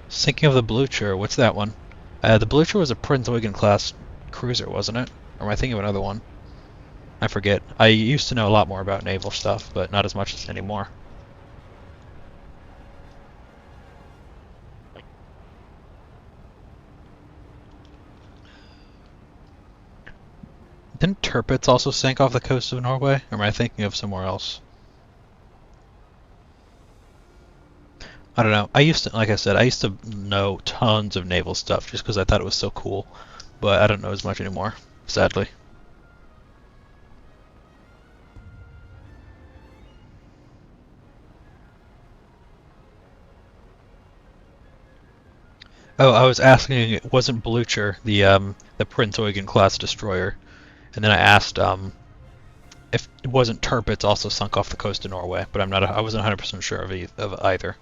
Sinking of the Blucher. What's that one? The Blucher was a Prinz Eugen class cruiser, wasn't it? Or am I thinking of another one? I forget. I used to know a lot more about naval stuff, but not as much anymore. Didn't Tirpitz also sink off the coast of Norway? Or am I thinking of somewhere else? I don't know. Like I said, I used to know tons of naval stuff just because I thought it was so cool. But I don't know as much anymore, sadly. Oh, I was asking, wasn't Blucher the Prince Eugen class destroyer? And then I asked if it wasn't Tirpitz also sunk off the coast of Norway, but I wasn't 100% sure of either.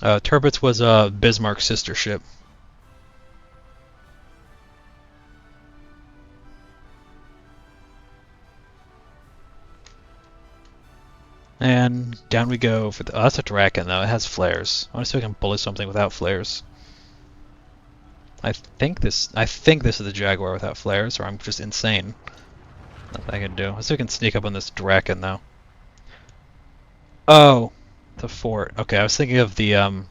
Tirpitz was Bismarck's sister ship. And down we go for the. Oh, that's a Draken though. It has flares. I want to see if I can bullet something without flares. I think this is the Jaguar without flares, or I'm just insane. Nothing I can do. Let's see if I can sneak up on this Draken though. Oh, the fort. Okay, I was thinking of the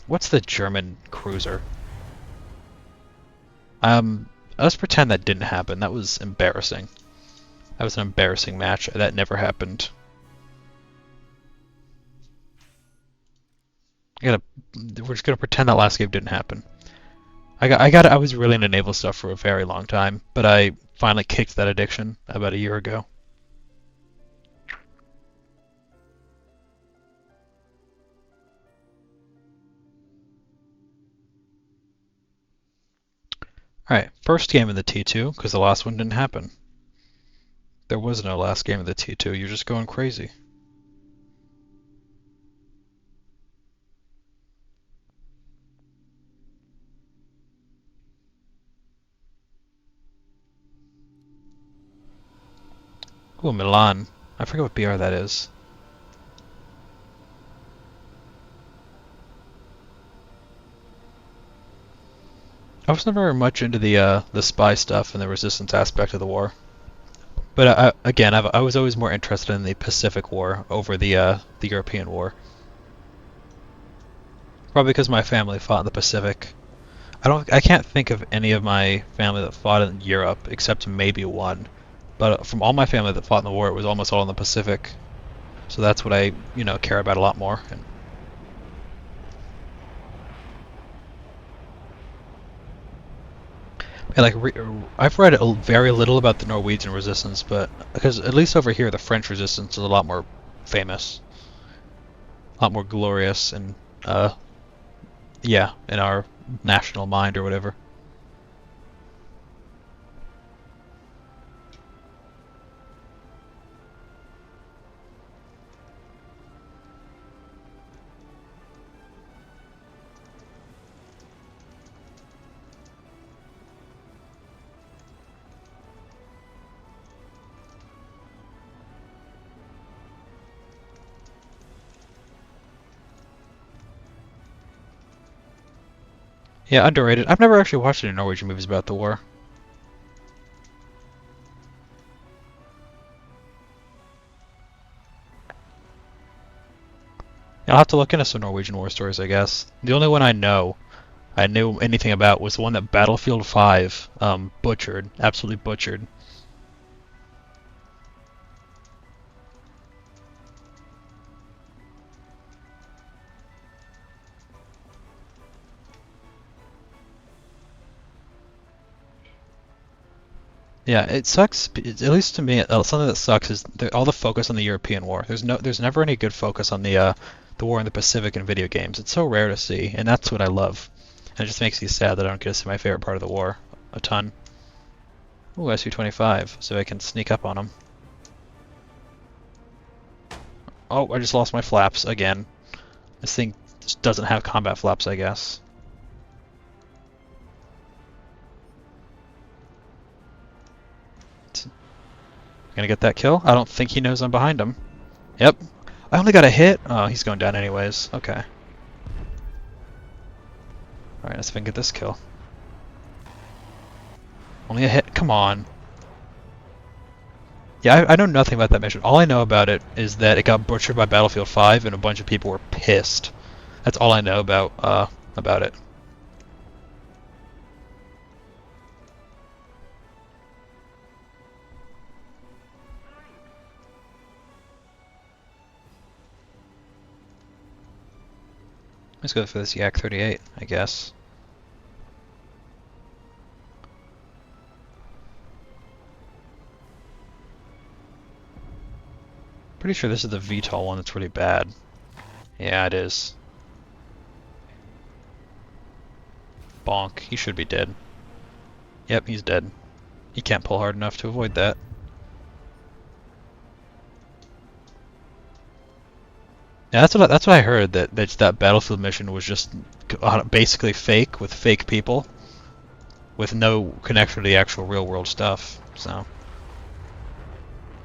what's the German cruiser? Let's pretend that didn't happen. That was embarrassing. That was an embarrassing match. That never happened. We're just gonna pretend that last game didn't happen. I was really into naval stuff for a very long time, but I finally kicked that addiction about a year ago. Alright, first game of the T2, because the last one didn't happen. There was no last game of the T2, you're just going crazy. Ooh, Milan. I forget what BR that is. I was never much into the spy stuff and the resistance aspect of the war. But again, I was always more interested in the Pacific War over the European War. Probably because my family fought in the Pacific. I can't think of any of my family that fought in Europe except maybe one. But from all my family that fought in the war, it was almost all in the Pacific. So that's what I, care about a lot more. And like I've read very little about the Norwegian resistance, but because at least over here the French resistance is a lot more famous, a lot more glorious, and yeah, in our national mind or whatever. Yeah, underrated. I've never actually watched any Norwegian movies about the war. I'll have to look into some Norwegian war stories, I guess. The only one I knew anything about was the one that Battlefield 5 butchered, absolutely butchered. Yeah, it sucks. At least to me, something that sucks is all the focus on the European war. There's never any good focus on the war in the Pacific in video games. It's so rare to see, and that's what I love. And it just makes me sad that I don't get to see my favorite part of the war a ton. Ooh, SU-25, so I can sneak up on them. Oh, I just lost my flaps again. This thing just doesn't have combat flaps, I guess. Gonna get that kill? I don't think he knows I'm behind him. Yep. I only got a hit? Oh, he's going down anyways. Okay. Alright, let's see if I can get this kill. Only a hit? Come on. Yeah, I know nothing about that mission. All I know about it is that it got butchered by Battlefield 5 and a bunch of people were pissed. That's all I know about it. Let's go for this Yak 38, I guess. Pretty sure this is the VTOL one that's really bad. Yeah, it is. Bonk. He should be dead. Yep, he's dead. He can't pull hard enough to avoid that. Yeah, that's what I heard. That Battlefield mission was just basically fake with fake people, with no connection to the actual real world stuff. So,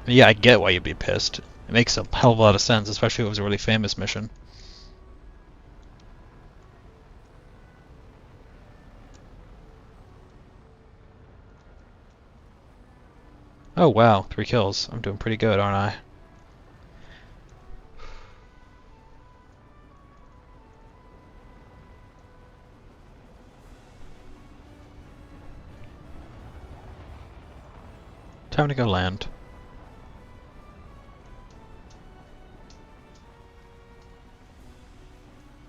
yeah, I get why you'd be pissed. It makes a hell of a lot of sense, especially if it was a really famous mission. Oh wow, 3 kills. I'm doing pretty good, aren't I? Time to go land.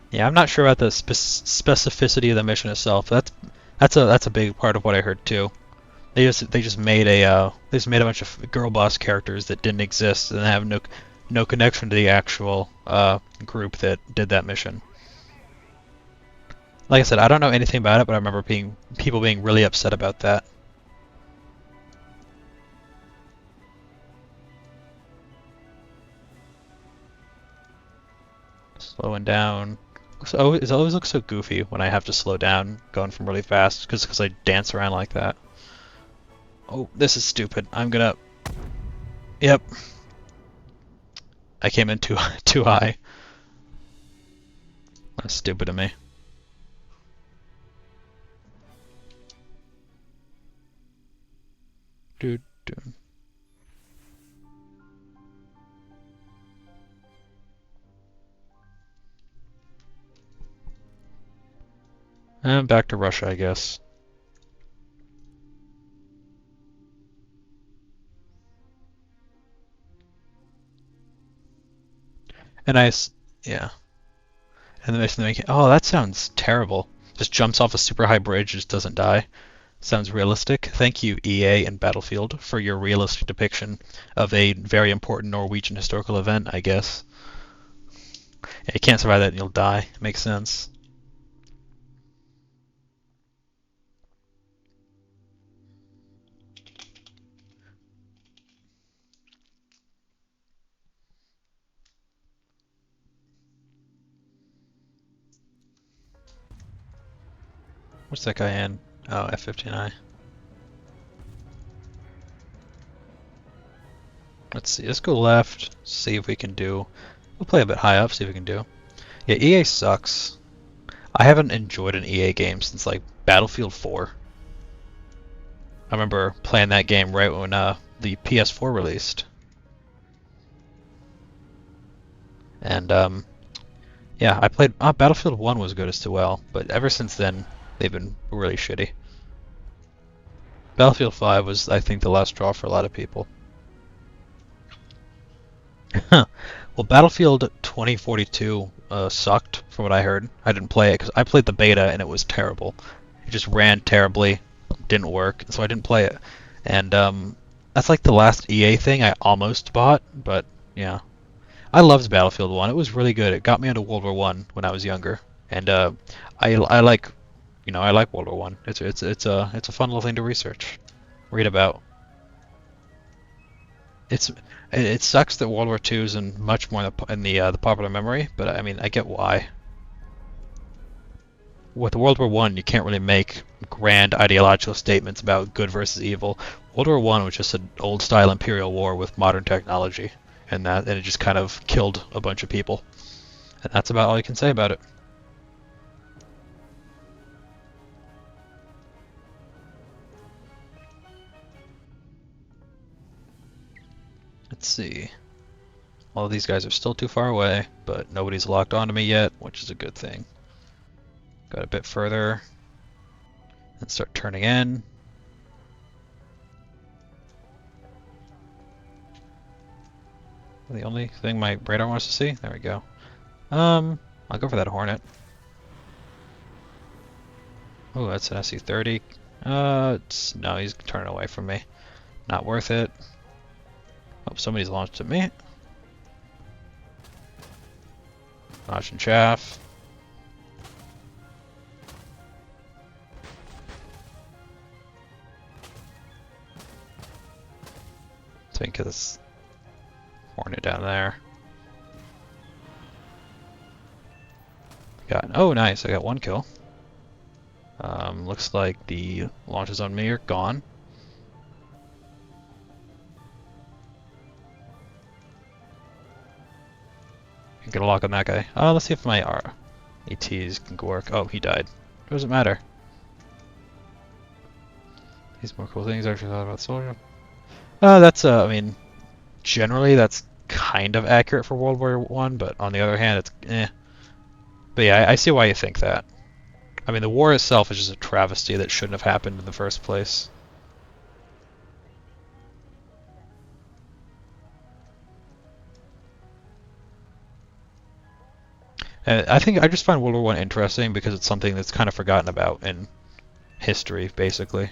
Yeah, I'm not sure about the specificity of the mission itself. That's a big part of what I heard too. They just made a bunch of girl boss characters that didn't exist and have no connection to the actual group that did that mission. Like I said, I don't know anything about it, but I remember people being really upset about that. Slowing down. It always looks so goofy when I have to slow down going from really fast because I dance around like that. Oh, this is stupid. I'm gonna. Yep. I came in too too high. That's stupid of me. Dude, dude. And back to Russia, I guess. And yeah. And then they make, oh, that sounds terrible. Just jumps off a super high bridge, just doesn't die. Sounds realistic. Thank you, EA and Battlefield, for your realistic depiction of a very important Norwegian historical event, I guess. Yeah, you can't survive that and you'll die. Makes sense. What's that guy in? Oh, F-15I. Let's see. Let's go left. See if we can do. We'll play a bit high up. See if we can do. Yeah, EA sucks. I haven't enjoyed an EA game since like Battlefield 4. I remember playing that game right when the PS4 released, and yeah, I played. Battlefield 1 was good as well, but ever since then they've been really shitty. Battlefield 5 was, I think, the last straw for a lot of people. Well, Battlefield 2042 sucked, from what I heard. I didn't play it because I played the beta and it was terrible. It just ran terribly, didn't work, so I didn't play it. And that's like the last EA thing I almost bought, but yeah. I loved Battlefield 1. It was really good. It got me into World War One when I was younger, and I like, I like World War One. It's a fun little thing to research, read about. It sucks that World War Two is in much more in the popular memory, but I mean I get why. With World War One, you can't really make grand ideological statements about good versus evil. World War One was just an old style imperial war with modern technology, and it just kind of killed a bunch of people, and that's about all you can say about it. Let's see. All of these guys are still too far away, but nobody's locked onto me yet, which is a good thing. Got a bit further and start turning in. The only thing my radar wants to see. There we go. I'll go for that Hornet. Oh, that's an SC-30. No, he's turning away from me. Not worth it. Oh, somebody's launched at me. Notch and chaff. Think of this Hornet down there. Oh, nice. I got one kill. Looks like the launches on me are gone. Get a lock on that guy. Let's see if my ATs can work. Oh, he died. Doesn't matter. These more cool things I actually thought about soldier. That's I mean, generally that's kind of accurate for World War One, but on the other hand, it's eh. But yeah, I see why you think that. I mean, the war itself is just a travesty that shouldn't have happened in the first place. And I think I just find World War One interesting because it's something that's kind of forgotten about in history, basically.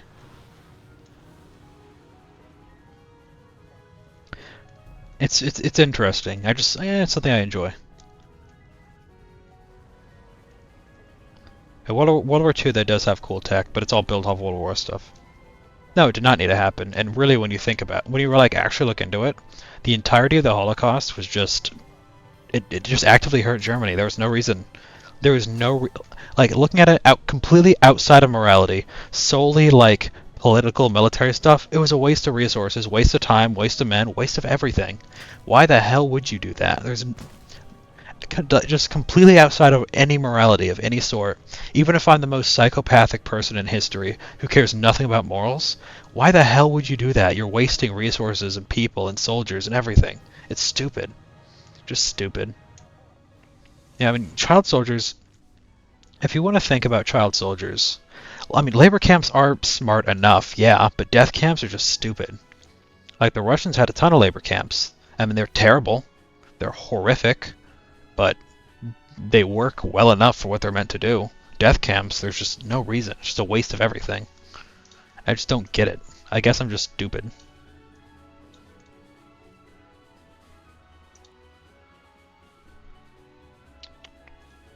It's interesting. It's something I enjoy. And World War Two, that does have cool tech, but it's all built off World War stuff. No, it did not need to happen. And really, when you think about, when you like actually look into it, the entirety of the Holocaust was just, it just actively hurt Germany. There was no reason. There was no, like looking at it completely outside of morality, solely like political, military stuff. It was a waste of resources, waste of time, waste of men, waste of everything. Why the hell would you do that? There's just completely outside of any morality of any sort. Even if I'm the most psychopathic person in history who cares nothing about morals, why the hell would you do that? You're wasting resources and people and soldiers and everything. It's stupid. Just stupid. Yeah, I mean, child soldiers, If you want to think about child soldiers, I mean, labor camps are smart enough, yeah, but death camps are just stupid. Like, the Russians had a ton of labor camps. I mean, they're terrible, they're horrific, but they work well enough for what they're meant to do. Death camps, there's just no reason. It's just a waste of everything. I just don't get it. I guess I'm just stupid.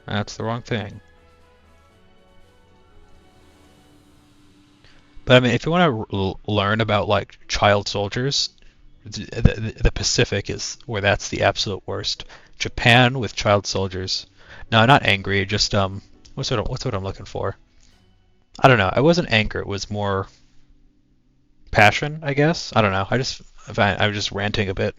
That's the wrong thing. But I mean, if you want to learn about like child soldiers, the Pacific is where that's the absolute worst. Japan with child soldiers. No, not angry. Just what's what I'm looking for? I don't know. I wasn't anger. It was more passion, I guess. I don't know. I was just ranting a bit.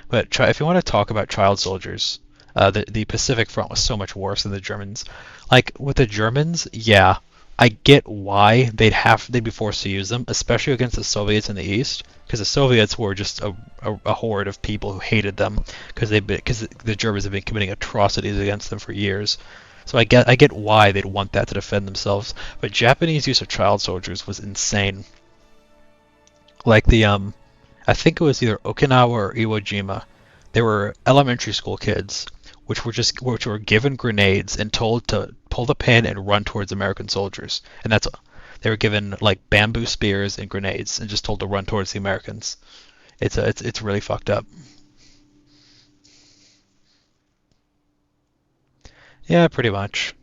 But if you want to talk about child soldiers, the Pacific Front was so much worse than the Germans. Like with the Germans, yeah, I get why they'd be forced to use them, especially against the Soviets in the East, because the Soviets were just a horde of people who hated them because the Germans have been committing atrocities against them for years. So I get why they'd want that to defend themselves. But Japanese use of child soldiers was insane. Like I think it was either Okinawa or Iwo Jima. There were elementary school kids which were given grenades and told to pull the pin and run towards American soldiers. And they were given like bamboo spears and grenades and just told to run towards the Americans. It's really fucked up. Yeah, pretty much.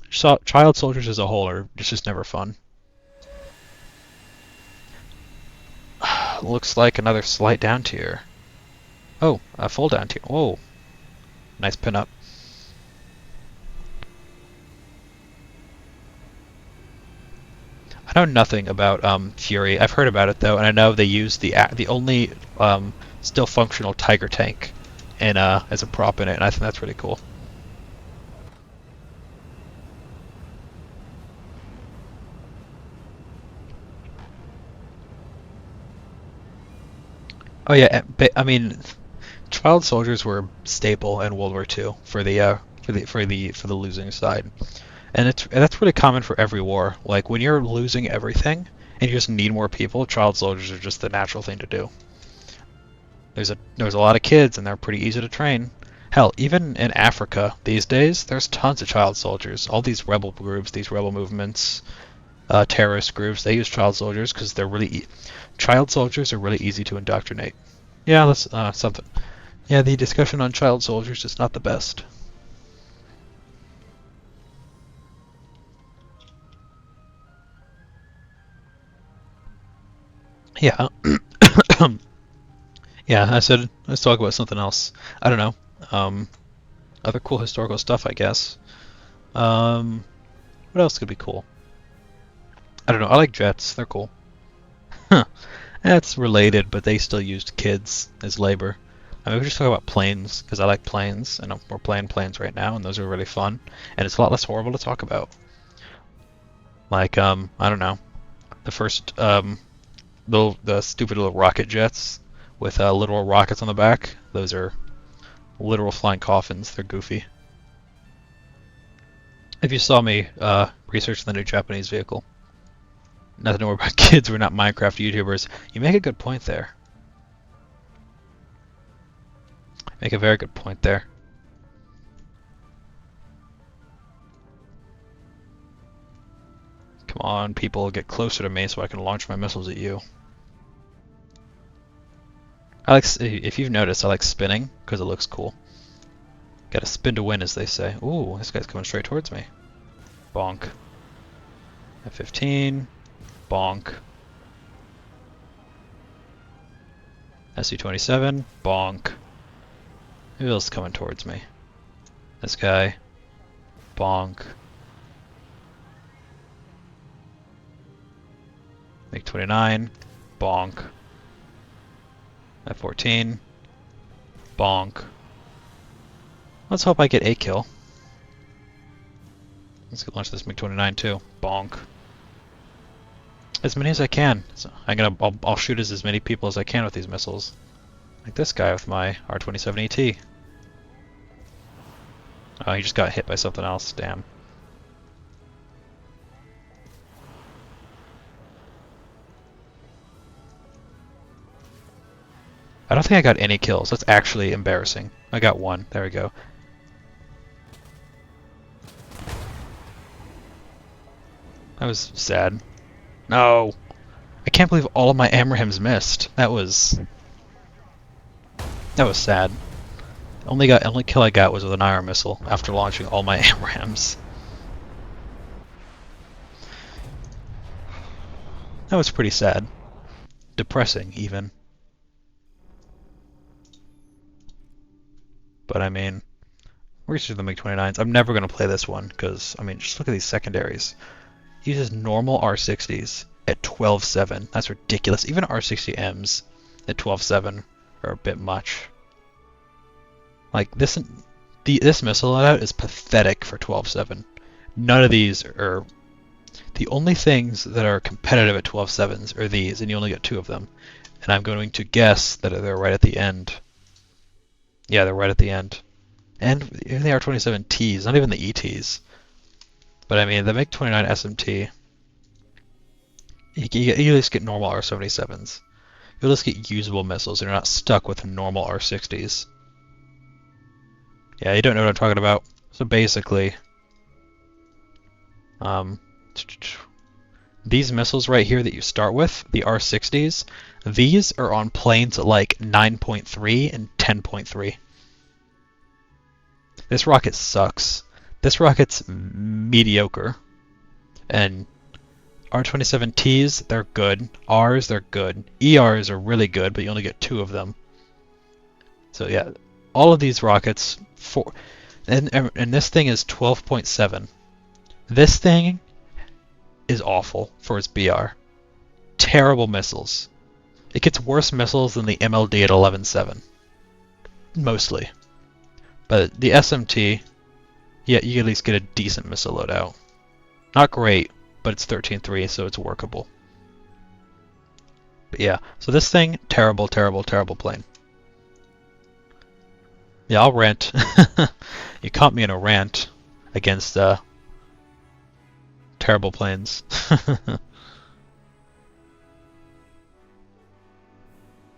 Child soldiers as a whole are it's just never fun. Looks like another slight down tier. Oh, a full down tier. Whoa, nice pinup. I know nothing about Fury. I've heard about it though, and I know they use the only still functional Tiger tank in as a prop in it, and I think that's really cool. Oh yeah, I mean, child soldiers were a staple in World War II for the losing side. And that's really common for every war. Like when you're losing everything and you just need more people, child soldiers are just the natural thing to do. There's a lot of kids and they're pretty easy to train. Hell, even in Africa these days, there's tons of child soldiers. All these rebel groups, these rebel movements, terrorist groups, they use child soldiers because child soldiers are really easy to indoctrinate. Yeah, that's something. Yeah, the discussion on child soldiers is not the best. Yeah. Yeah, I said let's talk about something else. I don't know. Um, Other cool historical stuff, I guess. Um, what else could be cool? I don't know. I like jets. They're cool. Huh. That's related, but they still used kids as labor. I mean, we just talk about planes because I like planes, and we're playing planes right now, and those are really fun. And it's a lot less horrible to talk about. Like, I don't know, the first the stupid little rocket jets with literal rockets on the back. Those are literal flying coffins. They're goofy. If you saw me research the new Japanese vehicle, nothing to worry about kids. We're not Minecraft YouTubers. You make a good point there. Make a very good point there. Come on, people, get closer to me so I can launch my missiles at you. If you've noticed, I like spinning because it looks cool. Gotta spin to win, as they say. Ooh, this guy's coming straight towards me. Bonk. F-15. Bonk. SU-27. Bonk. Who else is coming towards me? This guy. Bonk. MiG-29. Bonk. F-14. Bonk. Let's hope I get a kill. Let's go launch this MiG-29 too. Bonk. As many as I can. So I'll shoot as many people as I can with these missiles. Like this guy with my R-27ET. Oh, he just got hit by something else. Damn. I don't think I got any kills. That's actually embarrassing. I got one. There we go. That was sad. No! I can't believe all of my Amrahims missed. That was sad. Only kill I got was with an iron missile after launching all my Amrahims. That was pretty sad. Depressing, even. But I mean, we're just gonna make 29s. I'm never gonna play this one because I mean, just look at these secondaries. He uses normal R60s at 12.7. That's ridiculous. Even R60Ms at 12.7 are a bit much. Like this missile loadout is pathetic for 12.7. None of these are. The only things that are competitive at 12.7s are these, and you only get 2 of them. And I'm going to guess that they're right at the end. Yeah, they're right at the end. And even the R27Ts, not even the ETs. But I mean, the MiG-29 SMT, you at least get normal R77s. You'll just get usable missiles, and you're not stuck with normal R60s. Yeah, you don't know what I'm talking about. So basically, these missiles right here that you start with, the R60s, these are on planes at like 9.3 and 10.3. This rocket sucks. This rocket's mediocre. And R27Ts, they're good. Rs, they're good. ERs are really good, but you only get 2 of them. So yeah, all of these rockets, and this thing is 12.7. This thing is awful for its BR. Terrible missiles. It gets worse missiles than the MLD at 11.7. Mostly. But the SMT, yeah, you at least get a decent missile loadout. Not great, but it's 13.3, so it's workable. But yeah, so this thing, terrible, terrible, terrible plane. Yeah, I'll rant. You caught me in a rant against terrible planes.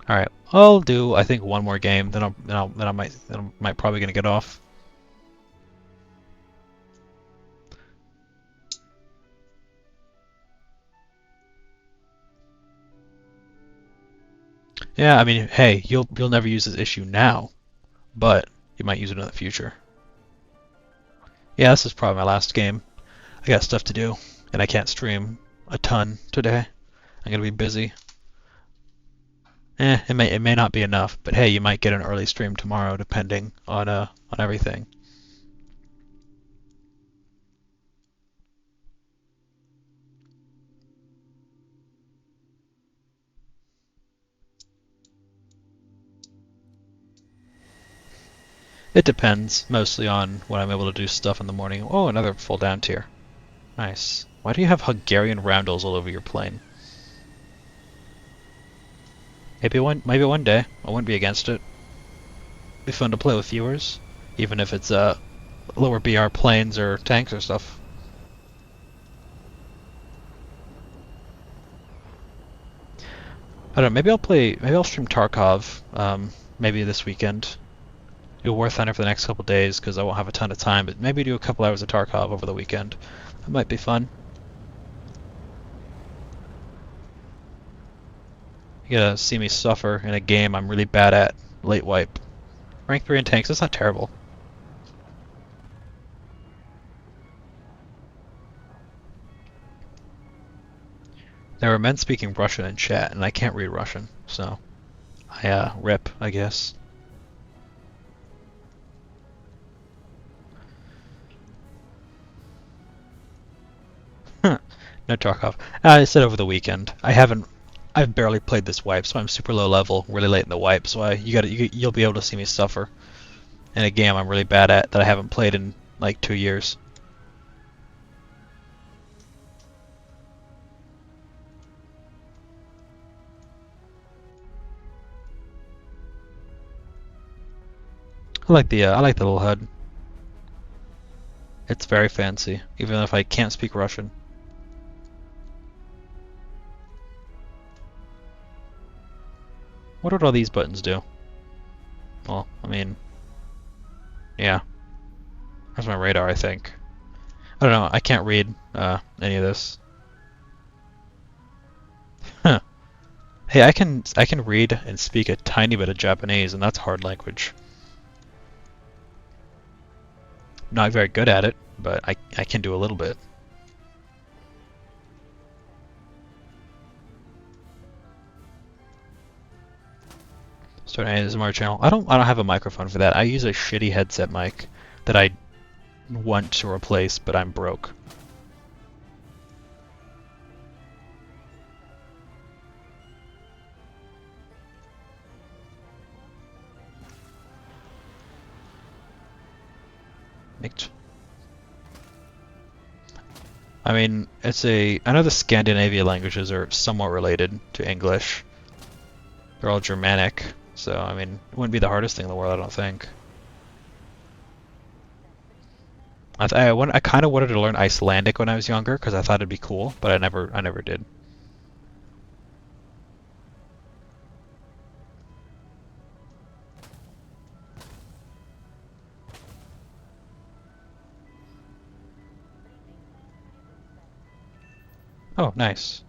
All right, I'll do I think one more game, then I might probably gonna get off. Yeah, I mean, hey, you'll never use this issue now, but you might use it in the future. Yeah, this is probably my last game. I got stuff to do, and I can't stream a ton today. I'm gonna be busy. It may not be enough, but hey, you might get an early stream tomorrow, depending on everything. It depends, mostly on when I'm able to do stuff in the morning. Oh, another full down tier. Nice. Why do you have Hungarian roundels all over your plane? Maybe one day. I wouldn't be against it. It'd be fun to play with viewers, even if it's lower BR planes or tanks or stuff. I don't know. Maybe I'll stream Tarkov. Maybe this weekend. Do War Thunder for the next couple days because I won't have a ton of time. But maybe do a couple hours of Tarkov over the weekend. That might be fun. You gotta see me suffer in a game I'm really bad at. Late wipe. Rank 3 in tanks, that's not terrible. There were men speaking Russian in chat, and I can't read Russian, so I rip, I guess. No Tarkov. I said over the weekend. I've barely played this wipe, so I'm super low level, really late in the wipe. So you'll be able to see me suffer in a game I'm really bad at that I haven't played in like 2 years. I like the little HUD. It's very fancy, even if I can't speak Russian. What did all these buttons do? Well, I mean, yeah. There's my radar, I think. I don't know, I can't read any of this. Huh. Hey, I can read and speak a tiny bit of Japanese, and that's hard language. Not very good at it, but I can do a little bit. Start an ASMR channel. I don't have a microphone for that. I use a shitty headset mic that I want to replace, but I'm broke. I mean, I know the Scandinavian languages are somewhat related to English. They're all Germanic, so I mean, it wouldn't be the hardest thing in the world, I don't think. I kind of wanted to learn Icelandic when I was younger because I thought it'd be cool, but I never did. Oh, nice.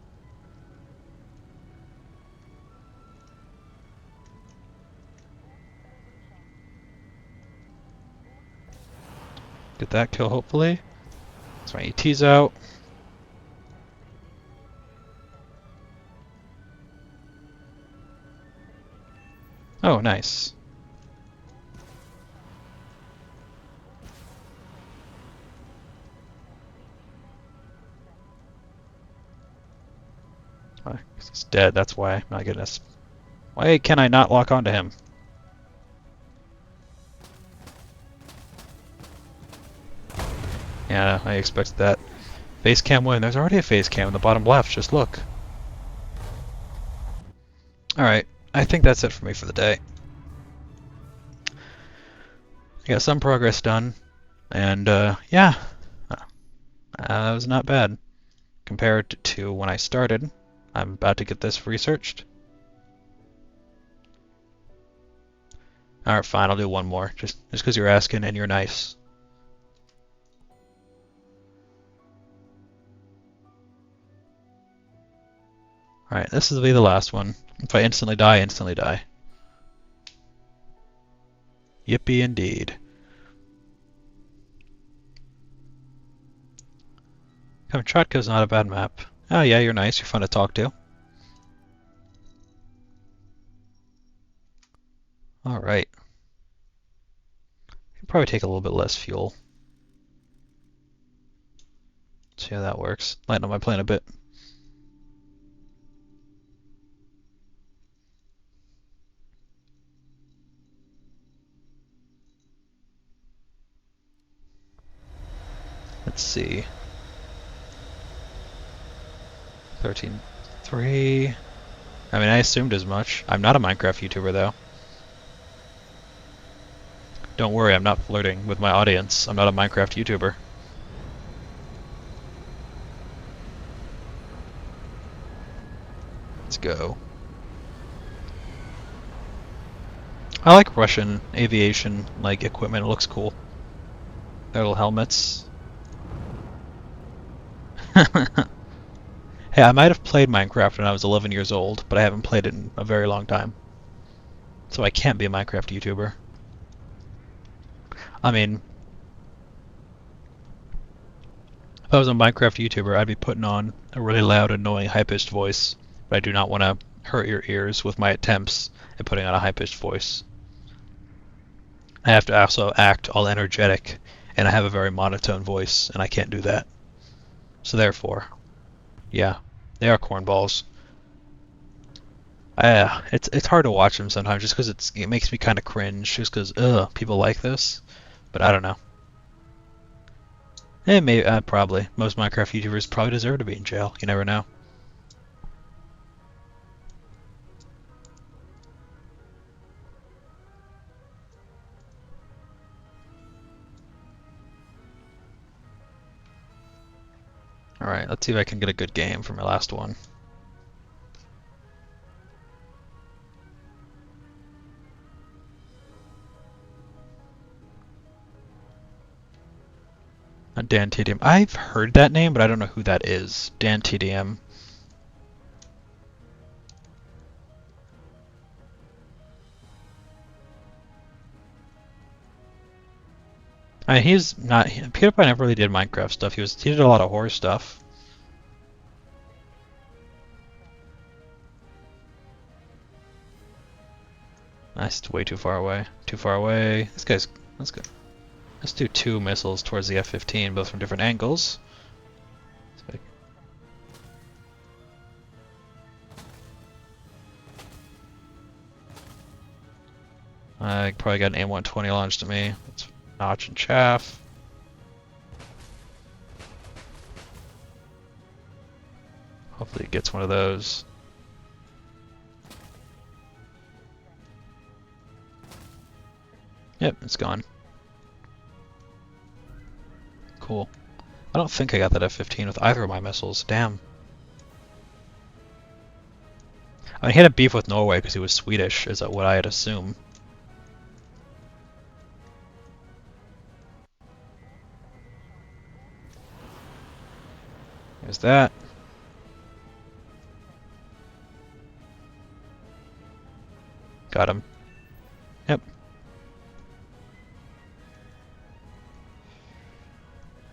Get that kill, hopefully. That's my ET's out. Oh, nice. He's dead, that's why. My goodness. Why can I not lock onto him? Yeah, I expected that. Face cam win. There's already a face cam in the bottom left, just look. Alright, I think that's it for me for the day. I got some progress done, and yeah, that was not bad. Compared to when I started, I'm about to get this researched. Alright, fine, I'll do one more, just because you're asking and you're nice. Alright, this will be the last one. If I instantly die, instantly die. Yippee indeed. Kamchatka's not a bad map. Oh yeah, you're nice, you're fun to talk to. Alright. Probably take a little bit less fuel. See how that works. Lighten up my plane a bit. Let's see. 13.3. I mean, I assumed as much. I'm not a Minecraft YouTuber, though. Don't worry, I'm not flirting with my audience. I'm not a Minecraft YouTuber. Let's go. I like Russian aviation, like, equipment. It looks cool. Their little helmets. Hey, I might have played Minecraft when I was 11 years old, but I haven't played it in a very long time. So I can't be a Minecraft YouTuber. I mean, if I was a Minecraft YouTuber, I'd be putting on a really loud, annoying, high-pitched voice, but I do not want to hurt your ears with my attempts at putting on a high-pitched voice. I have to also act all energetic, and I have a very monotone voice, and I can't do that. So therefore, yeah, they are cornballs. It's hard to watch them sometimes just because it makes me kind of cringe, just because people like this, but I don't know. Maybe probably most Minecraft YouTubers probably deserve to be in jail. You never know. Alright, let's see if I can get a good game for my last one. Dan TDM. I've heard that name, but I don't know who that is. Dan TDM. I mean, he's not. PewDiePie never really did Minecraft stuff. He did a lot of horror stuff. That's way too far away. Too far away. This guy's. Let's go. Let's do 2 missiles towards the F-15, both from different angles. I probably got an AIM-120 launched at me. Let's notch and chaff. Hopefully it gets one of those. Yep, it's gone. Cool. I don't think I got that F-15 with either of my missiles. Damn. I mean, he had a beef with Norway because he was Swedish, is what I had assumed. There's that. Got him. Yep.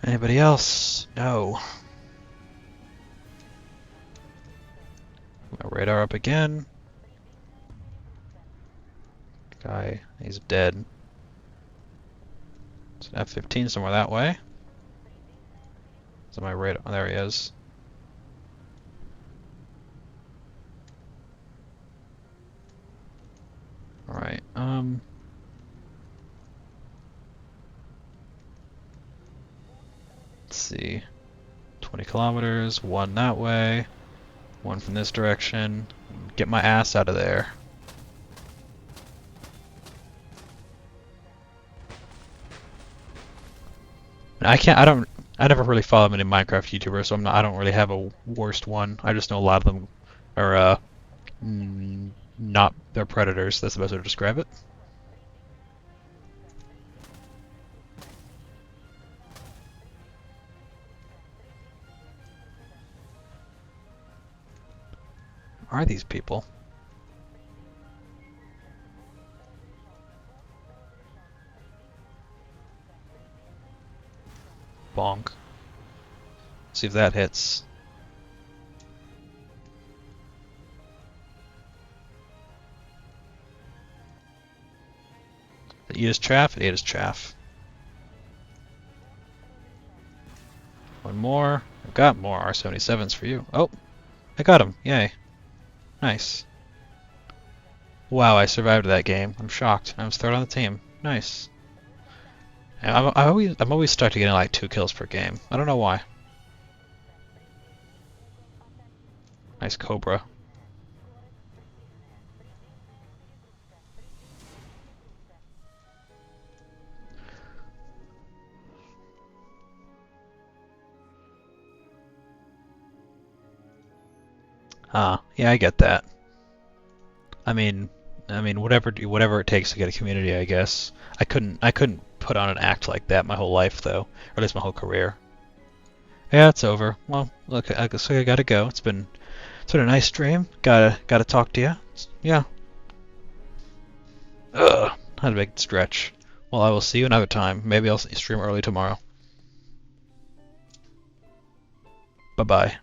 Anybody else? No. My radar up again. Guy, he's dead. It's an F-15 somewhere that way. Is my radar? Oh, there he is. Alright, let's see. 20 kilometers, 1 that way, 1 from this direction. Get my ass out of there. I never really follow many Minecraft YouTubers, so I don't really have a worst one. I just know a lot of them are, not, they're predators. That's the best way to describe it. Are these people? Bonk. See if that hits. It ate his chaff? It ate his chaff. One more. I've got more R77s for you. Oh! I got him. Yay. Nice. Wow, I survived that game. I'm shocked. I was third on the team. Nice. I'm always stuck to getting like 2 kills per game. I don't know why. Nice Cobra. Yeah, I get that. I mean, whatever it takes to get a community, I guess. I couldn't put on an act like that my whole life, though, or at least my whole career. Yeah, it's over. Well, look, I guess I gotta go. It's been a nice stream. Gotta talk to you. Yeah. Ugh, had a big stretch. Well, I will see you another time. Maybe I'll stream early tomorrow. Bye bye.